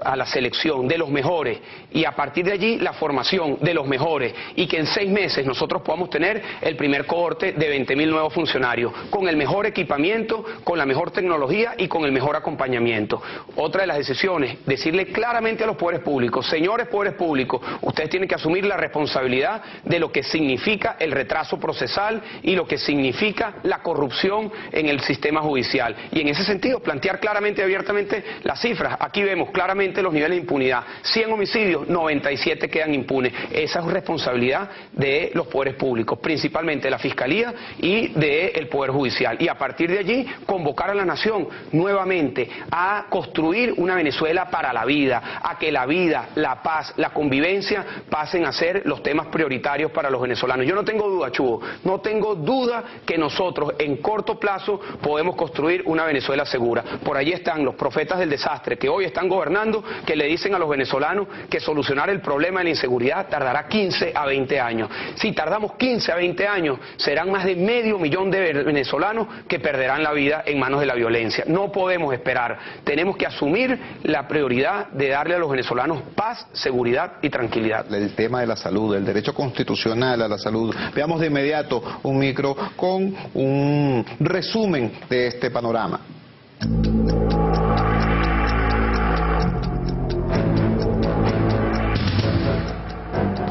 A la selección de los mejores y a partir de allí la formación de los mejores y que en 6 meses nosotros podamos tener el primer cohorte de 20.000 nuevos funcionarios con el mejor equipamiento, con la mejor tecnología y con el mejor acompañamiento. Otra de las decisiones, decirle claramente a los poderes públicos, señores poderes públicos, ustedes tienen que asumir la responsabilidad de lo que significa el retraso procesal y lo que significa la corrupción en el sistema judicial. Y en ese sentido plantear claramente y abiertamente las cifras. Aquí vemos claramente los niveles de impunidad. 100 homicidios, 97 quedan impunes. Esa es responsabilidad de los poderes públicos, principalmente de la Fiscalía y del Poder Judicial. Y a partir de allí, convocar a la nación nuevamente a construir una Venezuela para la vida, a que la vida, la paz, la convivencia pasen a ser los temas prioritarios para los venezolanos. Yo no tengo duda, Chugo, no tengo duda que nosotros en corto plazo podemos construir una Venezuela segura. Por allí están los profetas del desastre que hoy están gobernando gobernando que le dicen a los venezolanos que solucionar el problema de la inseguridad tardará 15 a 20 años. Si tardamos 15 a 20 años, serán más de 500.000 de venezolanos que perderán la vida en manos de la violencia. No podemos esperar. Tenemos que asumir la prioridad de darle a los venezolanos paz, seguridad y tranquilidad. El tema de la salud, el derecho constitucional a la salud. Veamos de inmediato un micro con un resumen de este panorama.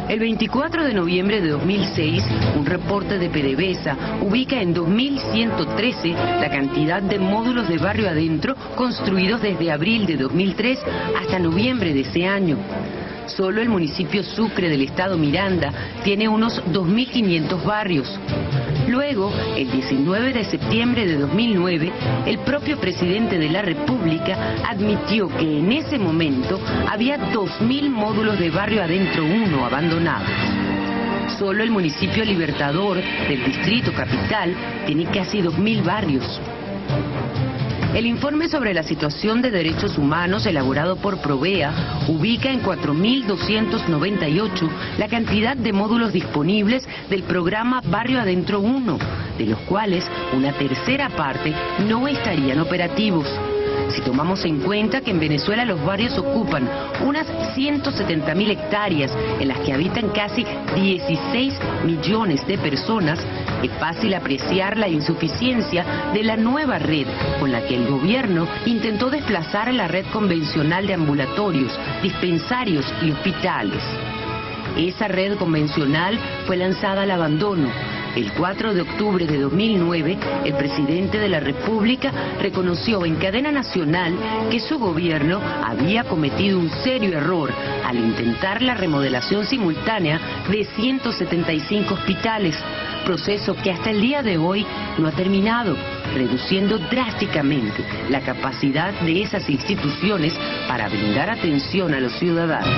El 24 de noviembre de 2006, un reporte de PDVSA ubica en 2.113 la cantidad de módulos de barrio adentro construidos desde abril de 2003 hasta noviembre de ese año. Solo el municipio Sucre del estado Miranda tiene unos 2.500 barrios. Luego, el 19 de septiembre de 2009, el propio presidente de la República admitió que en ese momento había 2.000 módulos de barrio adentro 1 abandonados. Solo el municipio Libertador del Distrito Capital tiene casi 2.000 barrios. El informe sobre la situación de derechos humanos elaborado por Provea ubica en 4.298 la cantidad de módulos disponibles del programa Barrio Adentro 1, de los cuales una tercera parte no estarían operativos. Si tomamos en cuenta que en Venezuela los barrios ocupan unas 170.000 hectáreas en las que habitan casi 16 millones de personas, es fácil apreciar la insuficiencia de la nueva red con la que el gobierno intentó desplazar a la red convencional de ambulatorios, dispensarios y hospitales. Esa red convencional fue lanzada al abandono. El 4 de octubre de 2009, el presidente de la República reconoció en cadena nacional que su gobierno había cometido un serio error al intentar la remodelación simultánea de 175 hospitales, proceso que hasta el día de hoy no ha terminado, reduciendo drásticamente la capacidad de esas instituciones para brindar atención a los ciudadanos.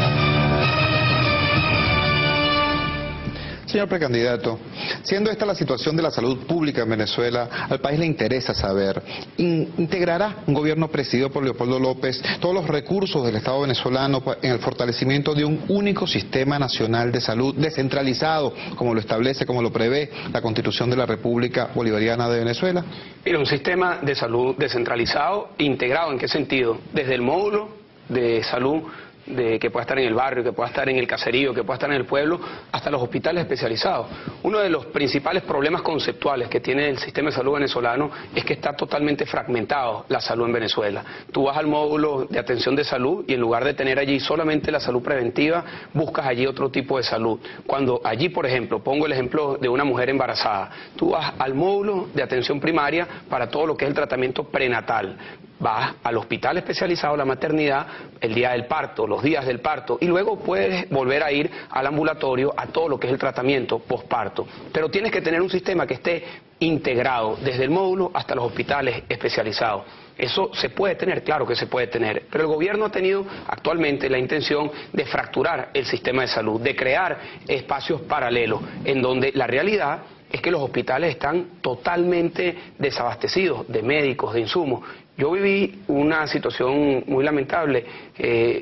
Señor precandidato, siendo esta la situación de la salud pública en Venezuela, al país le interesa saber, ¿integrará un gobierno presidido por Leopoldo López todos los recursos del Estado venezolano en el fortalecimiento de un único sistema nacional de salud descentralizado, como lo establece, como lo prevé la Constitución de la República Bolivariana de Venezuela? Mira, un sistema de salud descentralizado, integrado, ¿en qué sentido? Desde el módulo de salud que pueda estar en el barrio, que pueda estar en el caserío, que pueda estar en el pueblo, hasta los hospitales especializados. Uno de los principales problemas conceptuales que tiene el sistema de salud venezolano es que está totalmente fragmentado la salud en Venezuela. Tú vas al módulo de atención de salud y en lugar de tener allí solamente la salud preventiva, buscas allí otro tipo de salud. Cuando allí, por ejemplo, pongo el ejemplo de una mujer embarazada, tú vas al módulo de atención primaria para todo lo que es el tratamiento prenatal. Vas al hospital especializado, la maternidad, el día del parto, los días del parto, y luego puedes volver a ir al ambulatorio a todo lo que es el tratamiento posparto. Pero tienes que tener un sistema que esté integrado desde el módulo hasta los hospitales especializados. ¿Eso se puede tener? Claro que se puede tener, pero el gobierno ha tenido actualmente la intención de fracturar el sistema de salud, de crear espacios paralelos, en donde la realidad es que los hospitales están totalmente desabastecidos de médicos, de insumos. Yo viví una situación muy lamentable.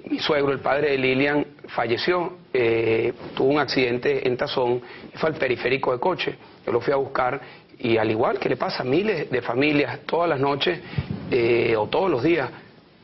Mi suegro, el padre de Lilian, falleció, tuvo un accidente en Tazón y fue al periférico de Coche. Yo lo fui a buscar y al igual que le pasa a miles de familias todas las noches o todos los días,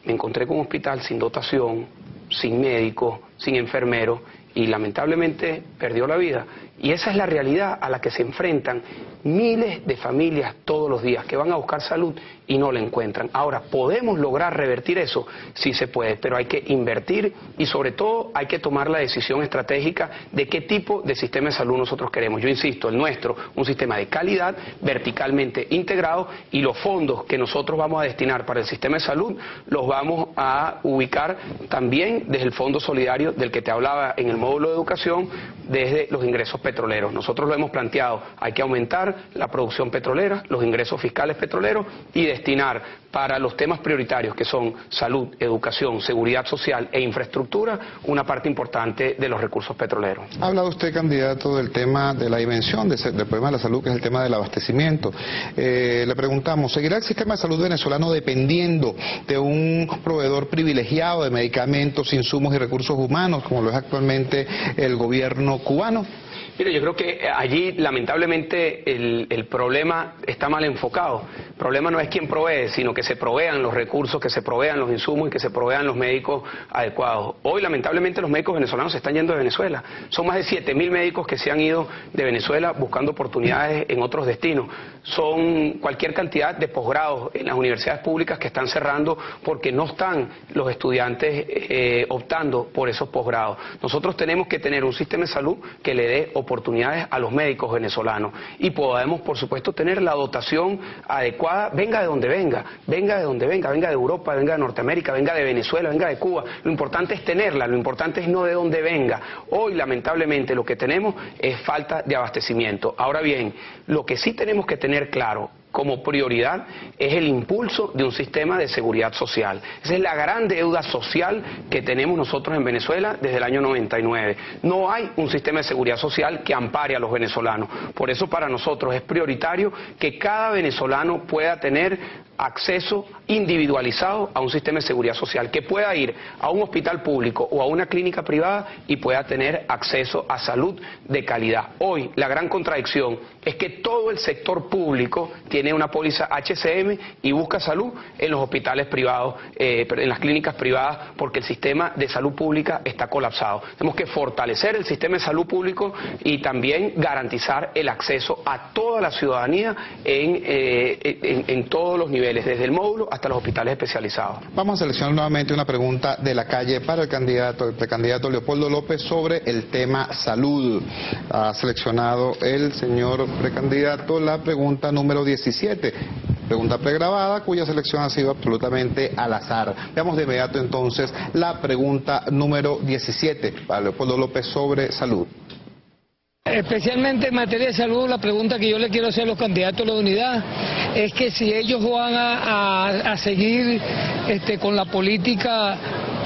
me encontré con un hospital sin dotación, sin médicos, sin enfermeros y lamentablemente perdió la vida. Y esa es la realidad a la que se enfrentan miles de familias todos los días que van a buscar salud y no la encuentran. Ahora, ¿podemos lograr revertir eso? Sí se puede, pero hay que invertir y sobre todo hay que tomar la decisión estratégica de qué tipo de sistema de salud nosotros queremos. Yo insisto, el nuestro, un sistema de calidad, verticalmente integrado, y los fondos que nosotros vamos a destinar para el sistema de salud los vamos a ubicar también desde el Fondo Solidario del que te hablaba en el módulo de educación desde los ingresos petroleros. Nosotros lo hemos planteado, hay que aumentar la producción petrolera, los ingresos fiscales petroleros y destinar para los temas prioritarios que son salud, educación, seguridad social e infraestructura una parte importante de los recursos petroleros. Ha hablado usted, candidato, del tema de la dimensión del problema de la salud, que es el tema del abastecimiento. Le preguntamos, ¿seguirá el sistema de salud venezolano dependiendo de un proveedor privilegiado de medicamentos, insumos y recursos humanos, como lo es actualmente el gobierno cubano? Mire, yo creo que allí lamentablemente el problema está mal enfocado. El problema no es quién provee, sino que se provean los recursos, que se provean los insumos y que se provean los médicos adecuados. Hoy lamentablemente los médicos venezolanos se están yendo de Venezuela. Son más de 7.000 médicos que se han ido de Venezuela buscando oportunidades en otros destinos. Son cualquier cantidad de posgrados en las universidades públicas que están cerrando porque no están los estudiantes optando por esos posgrados. Nosotros tenemos que tener un sistema de salud que le dé oportunidades a los médicos venezolanos y podemos, por supuesto, tener la dotación adecuada, venga de donde venga, venga de donde venga, venga de Europa, venga de Norteamérica, venga de Venezuela, venga de Cuba. Lo importante es tenerla, lo importante es no de dónde venga. Hoy, lamentablemente, lo que tenemos es falta de abastecimiento. Ahora bien, lo que sí tenemos que tener claro como prioridad es el impulso de un sistema de seguridad social. Esa es la gran deuda social que tenemos nosotros en Venezuela desde el año 99. No hay un sistema de seguridad social que ampare a los venezolanos. Por eso para nosotros es prioritario que cada venezolano pueda tener acceso individualizado a un sistema de seguridad social, que pueda ir a un hospital público o a una clínica privada y pueda tener acceso a salud de calidad. Hoy la gran contradicción es que todo el sector público tiene una póliza HCM y busca salud en los hospitales privados, en las clínicas privadas, porque el sistema de salud pública está colapsado. Tenemos que fortalecer el sistema de salud público y también garantizar el acceso a toda la ciudadanía en todos los niveles, desde el módulo hasta los hospitales especializados. Vamos a seleccionar nuevamente una pregunta de la calle para el precandidato Leopoldo López sobre el tema salud. Ha seleccionado el señor precandidato la pregunta número 17. Pregunta pregrabada cuya selección ha sido absolutamente al azar. Veamos de inmediato entonces la pregunta número 17 para Leopoldo López sobre salud. Especialmente en materia de salud, la pregunta que yo le quiero hacer a los candidatos de la unidad es que si ellos van a seguir con la política,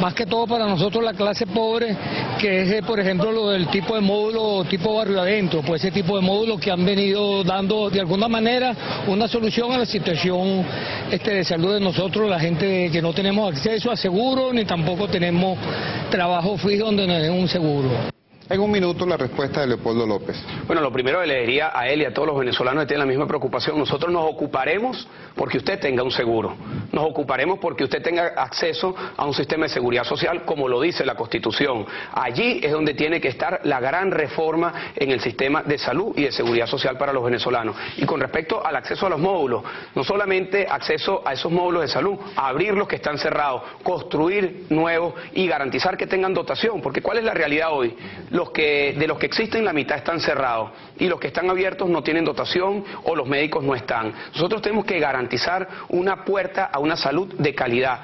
más que todo para nosotros la clase pobre, que es por ejemplo lo del tipo de módulo tipo barrio adentro, pues ese tipo de módulo que han venido dando de alguna manera una solución a la situación de salud de nosotros, la gente que no tenemos acceso a seguro ni tampoco tenemos trabajo fijo donde nos den un seguro. En un minuto la respuesta de Leopoldo López. Bueno, lo primero que le diría a él y a todos los venezolanos que tienen la misma preocupación, nosotros nos ocuparemos porque usted tenga un seguro, nos ocuparemos porque usted tenga acceso a un sistema de seguridad social como lo dice la Constitución. Allí es donde tiene que estar la gran reforma en el sistema de salud y de seguridad social para los venezolanos. Y con respecto al acceso a los módulos, no solamente acceso a esos módulos de salud, abrir los que están cerrados, construir nuevos y garantizar que tengan dotación, porque ¿cuál es la realidad hoy? De los que existen, la mitad están cerrados y los que están abiertos no tienen dotación o los médicos no están. Nosotros tenemos que garantizar una puerta a una salud de calidad.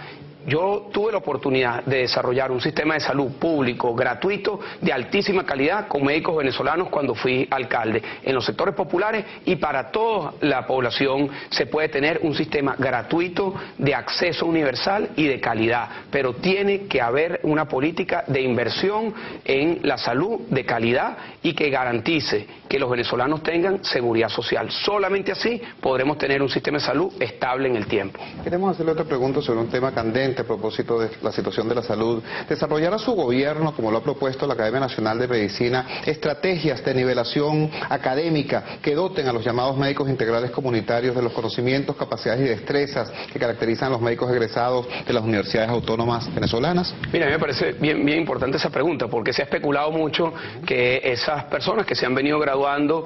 Yo tuve la oportunidad de desarrollar un sistema de salud público, gratuito, de altísima calidad, con médicos venezolanos cuando fui alcalde. En los sectores populares y para toda la población se puede tener un sistema gratuito de acceso universal y de calidad, pero tiene que haber una política de inversión en la salud de calidad y que garantice que los venezolanos tengan seguridad social. Solamente así podremos tener un sistema de salud estable en el tiempo. Queremos hacerle otra pregunta sobre un tema candente a propósito de la situación de la salud. ¿Desarrollará su gobierno, como lo ha propuesto la Academia Nacional de Medicina, estrategias de nivelación académica que doten a los llamados médicos integrales comunitarios de los conocimientos, capacidades y destrezas que caracterizan a los médicos egresados de las universidades autónomas venezolanas? Mira, a mí me parece bien importante esa pregunta, porque se ha especulado mucho que esas personas que se han venido graduando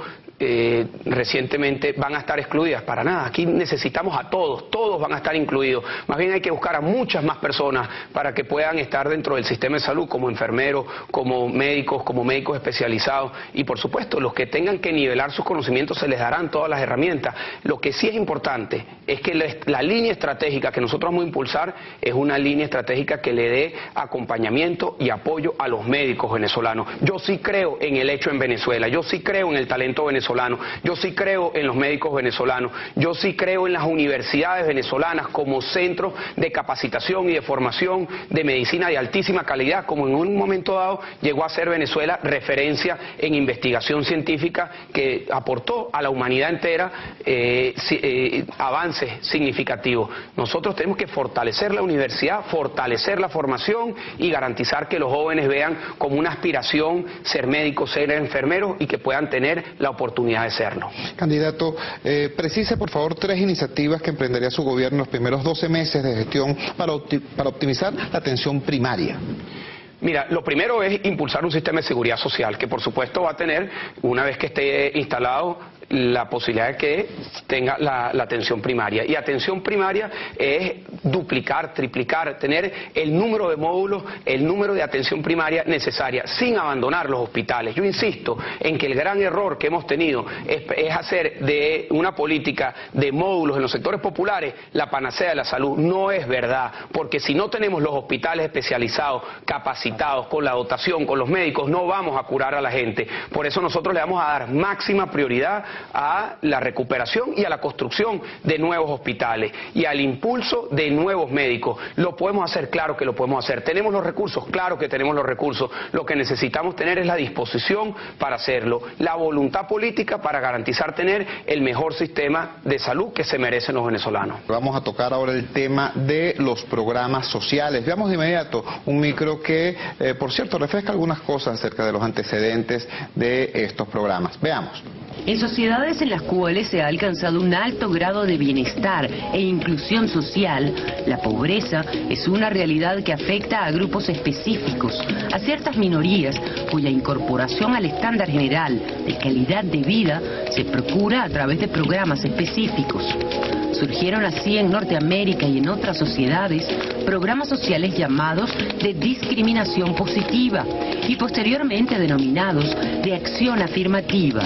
recientemente van a estar excluidas. Para nada, aquí necesitamos a todos, todos van a estar incluidos. Más bien hay que buscar a muchas más personas para que puedan estar dentro del sistema de salud, como enfermeros, como médicos especializados, y por supuesto los que tengan que nivelar sus conocimientos se les darán todas las herramientas. Lo que sí es importante es que la línea estratégica que nosotros vamos a impulsar es una línea estratégica que le dé acompañamiento y apoyo a los médicos venezolanos. Yo sí creo en el hecho en Venezuela, yo sí creo en el talento venezolano, yo sí creo en los médicos venezolanos, yo sí creo en las universidades venezolanas como centros de capacitación y de formación de medicina de altísima calidad, como en un momento dado llegó a ser Venezuela referencia en investigación científica que aportó a la humanidad entera avances significativos. Nosotros tenemos que fortalecer la universidad, fortalecer la formación y garantizar que los jóvenes vean como una aspiración ser médicos, ser enfermeros y que puedan tener la oportunidad de serlo. Candidato, precise por favor 3 iniciativas que emprendería su gobierno en los primeros 12 meses de gestión para optimizar la atención primaria. Mira, lo primero es impulsar un sistema de seguridad social que por supuesto va a tener, una vez que esté instalado, la posibilidad de que tenga la atención primaria. Y atención primaria es duplicar, triplicar, tener el número de módulos, el número de atención primaria necesaria, sin abandonar los hospitales. Yo insisto en que el gran error que hemos tenido es hacer de una política de módulos en los sectores populares la panacea de la salud. No es verdad, porque si no tenemos los hospitales especializados, capacitados, con la dotación, con los médicos, no vamos a curar a la gente. Por eso nosotros le vamos a dar máxima prioridad a la recuperación y a la construcción de nuevos hospitales y al impulso de nuevos médicos. Lo podemos hacer, claro que lo podemos hacer. ¿Tenemos los recursos? Claro que tenemos los recursos. Lo que necesitamos tener es la disposición para hacerlo, la voluntad política para garantizar tener el mejor sistema de salud que se merecen los venezolanos. Vamos a tocar ahora el tema de los programas sociales. Veamos de inmediato un micro que, por cierto, refresca algunas cosas acerca de los antecedentes de estos programas. Veamos. En sociedades en las cuales se ha alcanzado un alto grado de bienestar e inclusión social, la pobreza es una realidad que afecta a grupos específicos, a ciertas minorías cuya incorporación al estándar general de calidad de vida se procura a través de programas específicos. Surgieron así en Norteamérica y en otras sociedades programas sociales llamados de discriminación positiva y posteriormente denominados de acción afirmativa.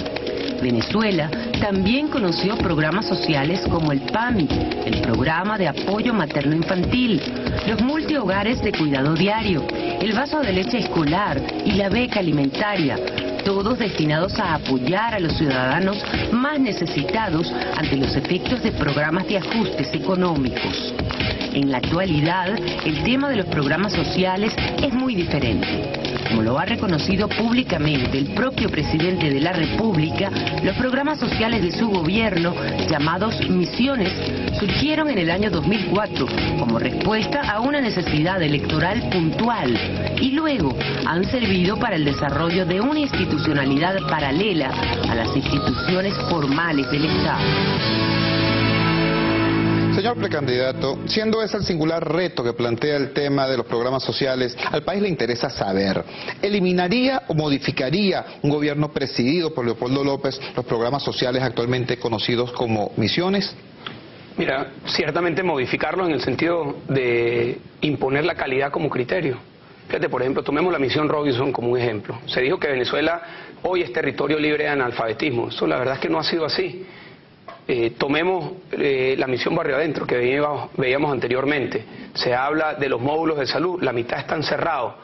Venezuela también conoció programas sociales como el PAMI, el Programa de Apoyo Materno Infantil, los multihogares de cuidado diario, el vaso de leche escolar y la beca alimentaria, todos destinados a apoyar a los ciudadanos más necesitados ante los efectos de programas de ajustes económicos. En la actualidad, el tema de los programas sociales es muy diferente. Como lo ha reconocido públicamente el propio presidente de la República, los programas sociales de su gobierno, llamados misiones, surgieron en el año 2004 como respuesta a una necesidad electoral puntual y luego han servido para el desarrollo de una institucionalidad paralela a las instituciones formales del Estado. Señor precandidato, siendo ese el singular reto que plantea el tema de los programas sociales, al país le interesa saber, ¿eliminaría o modificaría un gobierno presidido por Leopoldo López los programas sociales actualmente conocidos como misiones? Mira, ciertamente modificarlos en el sentido de imponer la calidad como criterio. Fíjate, por ejemplo, tomemos la misión Robinson como un ejemplo. Se dijo que Venezuela hoy es territorio libre de analfabetismo. Eso la verdad es que no ha sido así. Tomemos la misión Barrio Adentro que veíamos anteriormente. Se habla de los módulos de salud, la mitad están cerrados.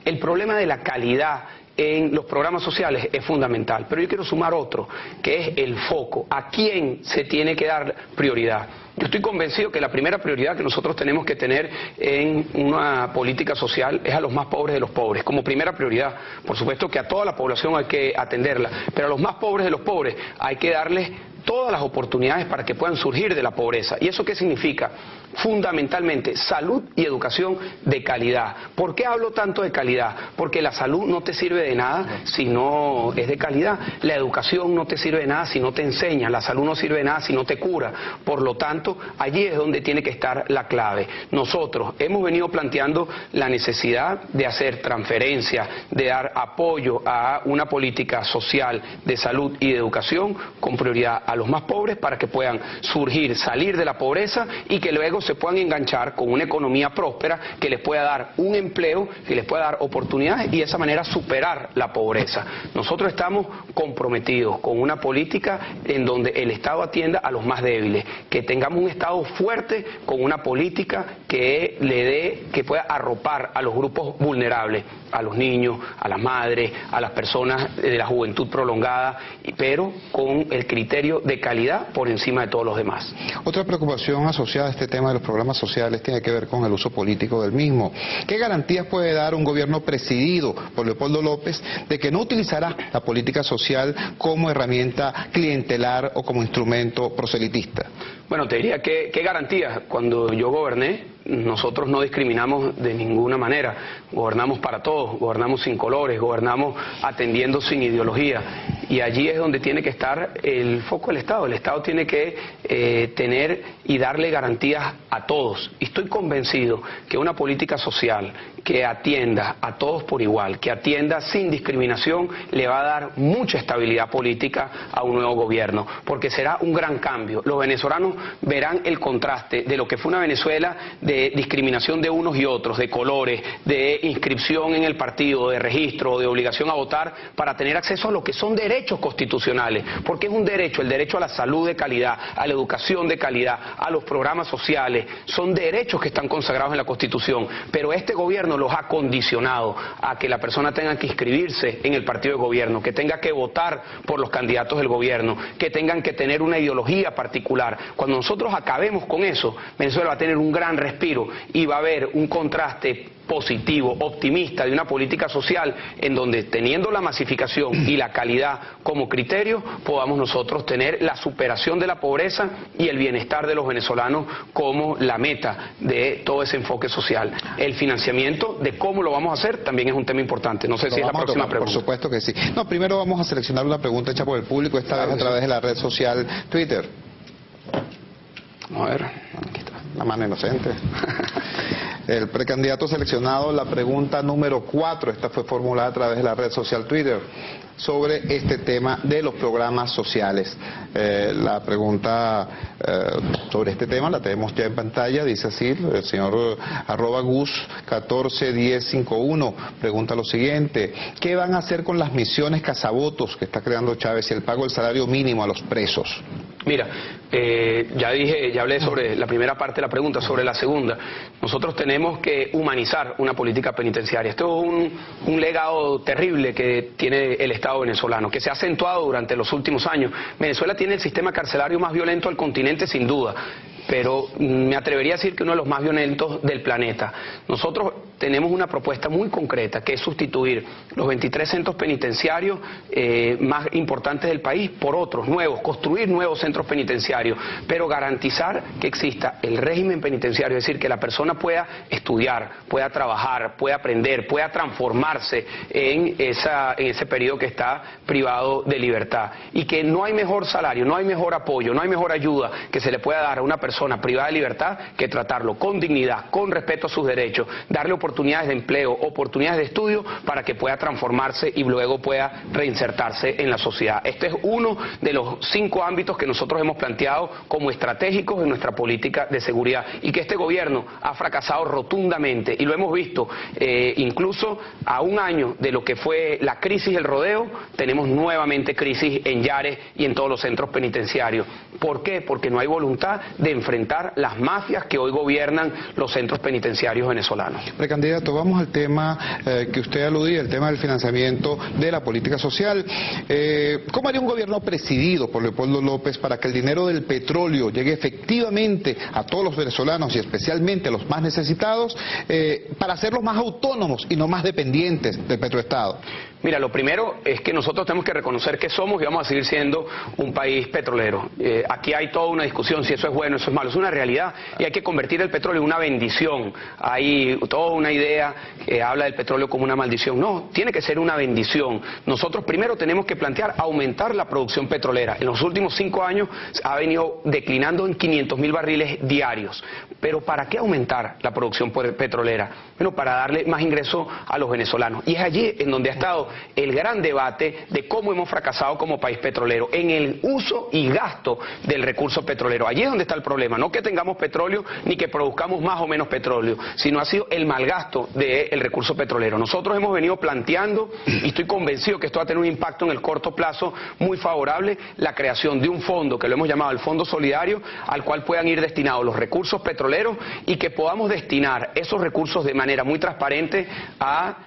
El problema de la calidad en los programas sociales es fundamental, pero yo quiero sumar otro, que es el foco. ¿A quién se tiene que dar prioridad? Yo estoy convencido que la primera prioridad que nosotros tenemos que tener en una política social es a los más pobres de los pobres, como primera prioridad. Por supuesto que a toda la población hay que atenderla, pero a los más pobres de los pobres hay que darles todas las oportunidades para que puedan surgir de la pobreza. ¿Y eso qué significa? Fundamentalmente salud y educación de calidad. ¿Por qué hablo tanto de calidad? Porque la salud no te sirve de nada si no es de calidad. La educación no te sirve de nada si no te enseña. La salud no sirve de nada si no te cura. Por lo tanto, allí es donde tiene que estar la clave. Nosotros hemos venido planteando la necesidad de hacer transferencias, de dar apoyo a una política social de salud y de educación con prioridad a los más pobres para que puedan surgir, salir de la pobreza y que luego se puedan enganchar con una economía próspera que les pueda dar un empleo, que les pueda dar oportunidades y de esa manera superar la pobreza. Nosotros estamos comprometidos con una política en donde el Estado atienda a los más débiles, que tengamos un Estado fuerte con una política que le dé, que pueda arropar a los grupos vulnerables, a los niños, a las madres, a las personas de la juventud prolongada, pero con el criterio de calidad por encima de todos los demás. Otra preocupación asociada a este tema de los programas sociales tiene que ver con el uso político del mismo. ¿Qué garantías puede dar un gobierno presidido por Leopoldo López de que no utilizará la política social como herramienta clientelar o como instrumento proselitista? Bueno, te diría que ¿qué garantías? Cuando yo goberné, nosotros no discriminamos de ninguna manera, gobernamos para todos, gobernamos sin colores, gobernamos atendiendo sin ideología, y allí es donde tiene que estar el foco del Estado. El Estado tiene que tener y darle garantías a todos, y estoy convencido que una política social que atienda a todos por igual, que atienda sin discriminación, le va a dar mucha estabilidad política a un nuevo gobierno, porque será un gran cambio. Los venezolanos verán el contraste de lo que fue una Venezuela de discriminación de unos y otros, de colores, de inscripción en el partido, de registro, de obligación a votar, para tener acceso a lo que son derechos constitucionales, porque es un derecho, el derecho a la salud de calidad, a la educación de calidad, a los programas sociales, son derechos que están consagrados en la Constitución, pero este gobierno los ha condicionado a que la persona tenga que inscribirse en el partido de gobierno, que tenga que votar por los candidatos del gobierno, que tengan que tener una ideología particular. Cuando nosotros acabemos con eso, Venezuela va a tener un gran respiro y va a haber un contraste positivo, optimista de una política social en donde, teniendo la masificación y la calidad como criterio, podamos nosotros tener la superación de la pobreza y el bienestar de los venezolanos como la meta de todo ese enfoque social. El financiamiento de cómo lo vamos a hacer también es un tema importante. No sé si es la próxima pregunta. Por supuesto que sí. No, primero vamos a seleccionar una pregunta hecha por el público, esta vez a través de la red social Twitter. Vamos a ver, aquí está. La mano inocente. El precandidato seleccionado, la pregunta número 4, esta fue formulada a través de la red social Twitter, sobre este tema de los programas sociales. La pregunta sobre este tema la tenemos ya en pantalla, dice así, el señor @gus141051 pregunta lo siguiente: ¿qué van a hacer con las misiones cazavotos que está creando Chávez y el pago del salario mínimo a los presos? Mira, ya hablé sobre la primera parte de la pregunta. Sobre la segunda, nosotros tenemos que humanizar una política penitenciaria. Esto es un legado terrible que tiene el Estado venezolano, que se ha acentuado durante los últimos años. Venezuela tiene el sistema carcelario más violento del continente, sin duda, pero me atrevería a decir que uno de los más violentos del planeta. Nosotros tenemos una propuesta muy concreta, que es sustituir los 23 centros penitenciarios más importantes del país por otros nuevos, construir nuevos centros penitenciarios, pero garantizar que exista el régimen penitenciario, es decir, que la persona pueda estudiar, pueda trabajar, pueda aprender, pueda transformarse en ese periodo que está privado de libertad, y que no hay mejor salario, no hay mejor apoyo, no hay mejor ayuda que se le pueda dar a una persona privada de libertad que tratarlo con dignidad, con respeto a sus derechos, darle oportunidades de empleo, oportunidades de estudio para que pueda transformarse y luego pueda reinsertarse en la sociedad. Este es uno de los 5 ámbitos que nosotros hemos planteado como estratégicos en nuestra política de seguridad, y que este gobierno ha fracasado rotundamente, y lo hemos visto incluso a un año de lo que fue la crisis del rodeo. Tenemos nuevamente crisis en Yares y en todos los centros penitenciarios. ¿Por qué? Porque no hay voluntad de enfrentar las mafias que hoy gobiernan los centros penitenciarios venezolanos. Precandidato, vamos al tema que usted aludía, el tema del financiamiento de la política social. ¿Cómo haría un gobierno presidido por Leopoldo López para que el dinero del petróleo llegue efectivamente a todos los venezolanos y especialmente a los más necesitados, para hacerlos más autónomos y no más dependientes del petroestado? Mira, lo primero es que nosotros tenemos que reconocer que somos y vamos a seguir siendo un país petrolero. Aquí hay toda una discusión si eso es bueno o eso es malo. Es una realidad y hay que convertir el petróleo en una bendición. Hay toda una idea que habla del petróleo como una maldición. No, tiene que ser una bendición. Nosotros primero tenemos que plantear aumentar la producción petrolera. En los últimos 5 años ha venido declinando en 500.000 barriles diarios. Pero ¿para qué aumentar la producción petrolera? Bueno, para darle más ingresos a los venezolanos. Y es allí en donde ha estado el gran debate de cómo hemos fracasado como país petrolero, en el uso y gasto del recurso petrolero. Allí es donde está el problema, no que tengamos petróleo ni que produzcamos más o menos petróleo, sino ha sido el malgasto del recurso petrolero. Nosotros hemos venido planteando, y estoy convencido que esto va a tener un impacto en el corto plazo muy favorable, la creación de un fondo, que lo hemos llamado el Fondo Solidario, al cual puedan ir destinados los recursos petroleros y que podamos destinar esos recursos de manera muy transparente a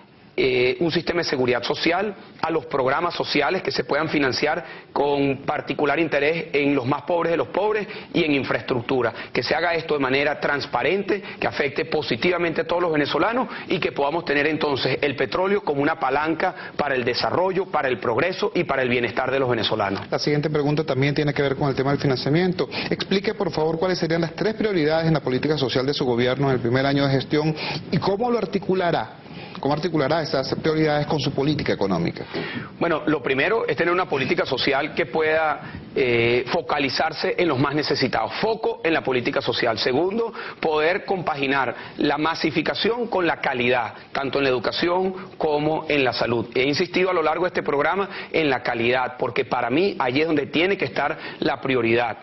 un sistema de seguridad social, a los programas sociales que se puedan financiar con particular interés en los más pobres de los pobres y en infraestructura. Que se haga esto de manera transparente, que afecte positivamente a todos los venezolanos y que podamos tener entonces el petróleo como una palanca para el desarrollo, para el progreso y para el bienestar de los venezolanos. La siguiente pregunta también tiene que ver con el tema del financiamiento. Explique, por favor, cuáles serían las 3 prioridades en la política social de su gobierno en el primer año de gestión y cómo lo articulará. ¿Cómo articulará esas prioridades con su política económica? Bueno, lo primero es tener una política social que pueda focalizarse en los más necesitados. Foco en la política social. Segundo, poder compaginar la masificación con la calidad, tanto en la educación como en la salud. He insistido a lo largo de este programa en la calidad, porque para mí allí es donde tiene que estar la prioridad.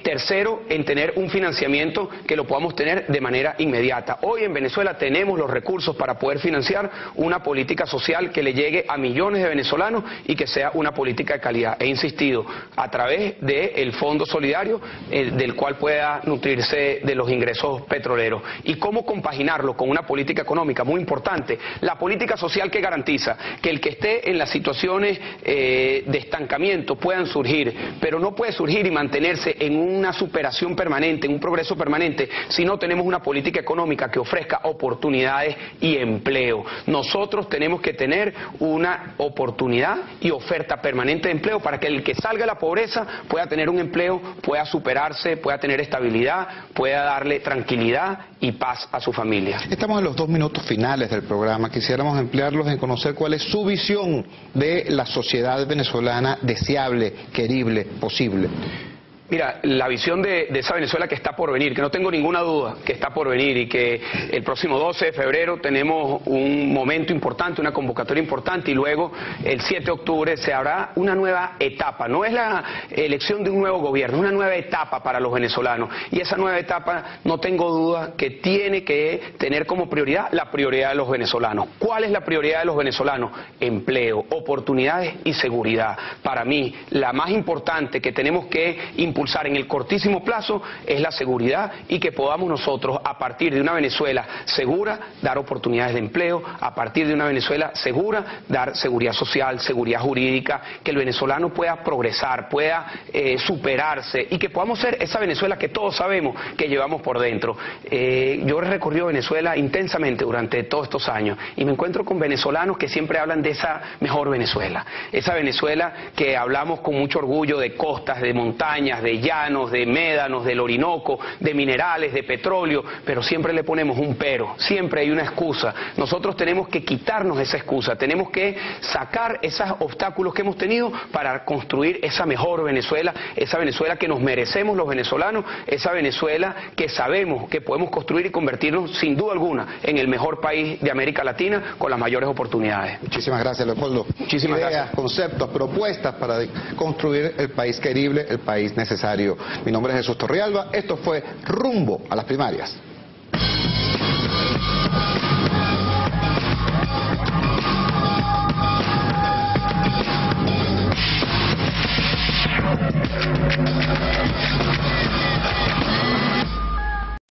Tercero, en tener un financiamiento que lo podamos tener de manera inmediata. Hoy en Venezuela tenemos los recursos para poder financiar una política social que le llegue a millones de venezolanos y que sea una política de calidad. He insistido a través del Fondo Solidario, del cual pueda nutrirse de los ingresos petroleros. ¿Y cómo compaginarlo con una política económica? Muy importante, la política social que garantiza que el que esté en las situaciones de estancamiento puedan surgir, pero no puede surgir y mantenerse en una superación permanente, en un progreso permanente, si no tenemos una política económica que ofrezca oportunidades y empleo. Nosotros tenemos que tener una oportunidad y oferta permanente de empleo para que el que salga de la pobreza pueda tener un empleo, pueda superarse, pueda tener estabilidad, pueda darle tranquilidad y paz a su familia. Estamos en los 2 minutos finales del programa. Quisiéramos emplearlos en conocer cuál es su visión de la sociedad venezolana deseable, querible, posible. Mira, la visión de esa Venezuela que está por venir, que no tengo ninguna duda que está por venir y que el próximo 12 de febrero tenemos un momento importante, una convocatoria importante y luego el 7 de octubre se habrá una nueva etapa. No es la elección de un nuevo gobierno, es una nueva etapa para los venezolanos y esa nueva etapa no tengo duda que tiene que tener como prioridad la prioridad de los venezolanos. ¿Cuál es la prioridad de los venezolanos? Empleo, oportunidades y seguridad. Para mí, la más importante que tenemos que impulsar en el cortísimo plazo es la seguridad y que podamos nosotros, a partir de una Venezuela segura, dar oportunidades de empleo, a partir de una Venezuela segura, dar seguridad social, seguridad jurídica, que el venezolano pueda progresar, pueda superarse y que podamos ser esa Venezuela que todos sabemos que llevamos por dentro. Yo he recorrido Venezuela intensamente durante todos estos años y me encuentro con venezolanos que siempre hablan de esa mejor Venezuela, esa Venezuela que hablamos con mucho orgullo de costas, de montañas, de llanos, de médanos, del Orinoco, de minerales, de petróleo, pero siempre le ponemos un pero, siempre hay una excusa. Nosotros tenemos que quitarnos esa excusa, tenemos que sacar esos obstáculos que hemos tenido para construir esa mejor Venezuela, esa Venezuela que nos merecemos los venezolanos, esa Venezuela que sabemos que podemos construir y convertirnos sin duda alguna en el mejor país de América Latina con las mayores oportunidades. Muchísimas gracias, Leopoldo. Muchísimas gracias. Conceptos, propuestas para construir el país querible, el país necesario. Mi nombre es Jesús Torrialba, esto fue Rumbo a las Primarias.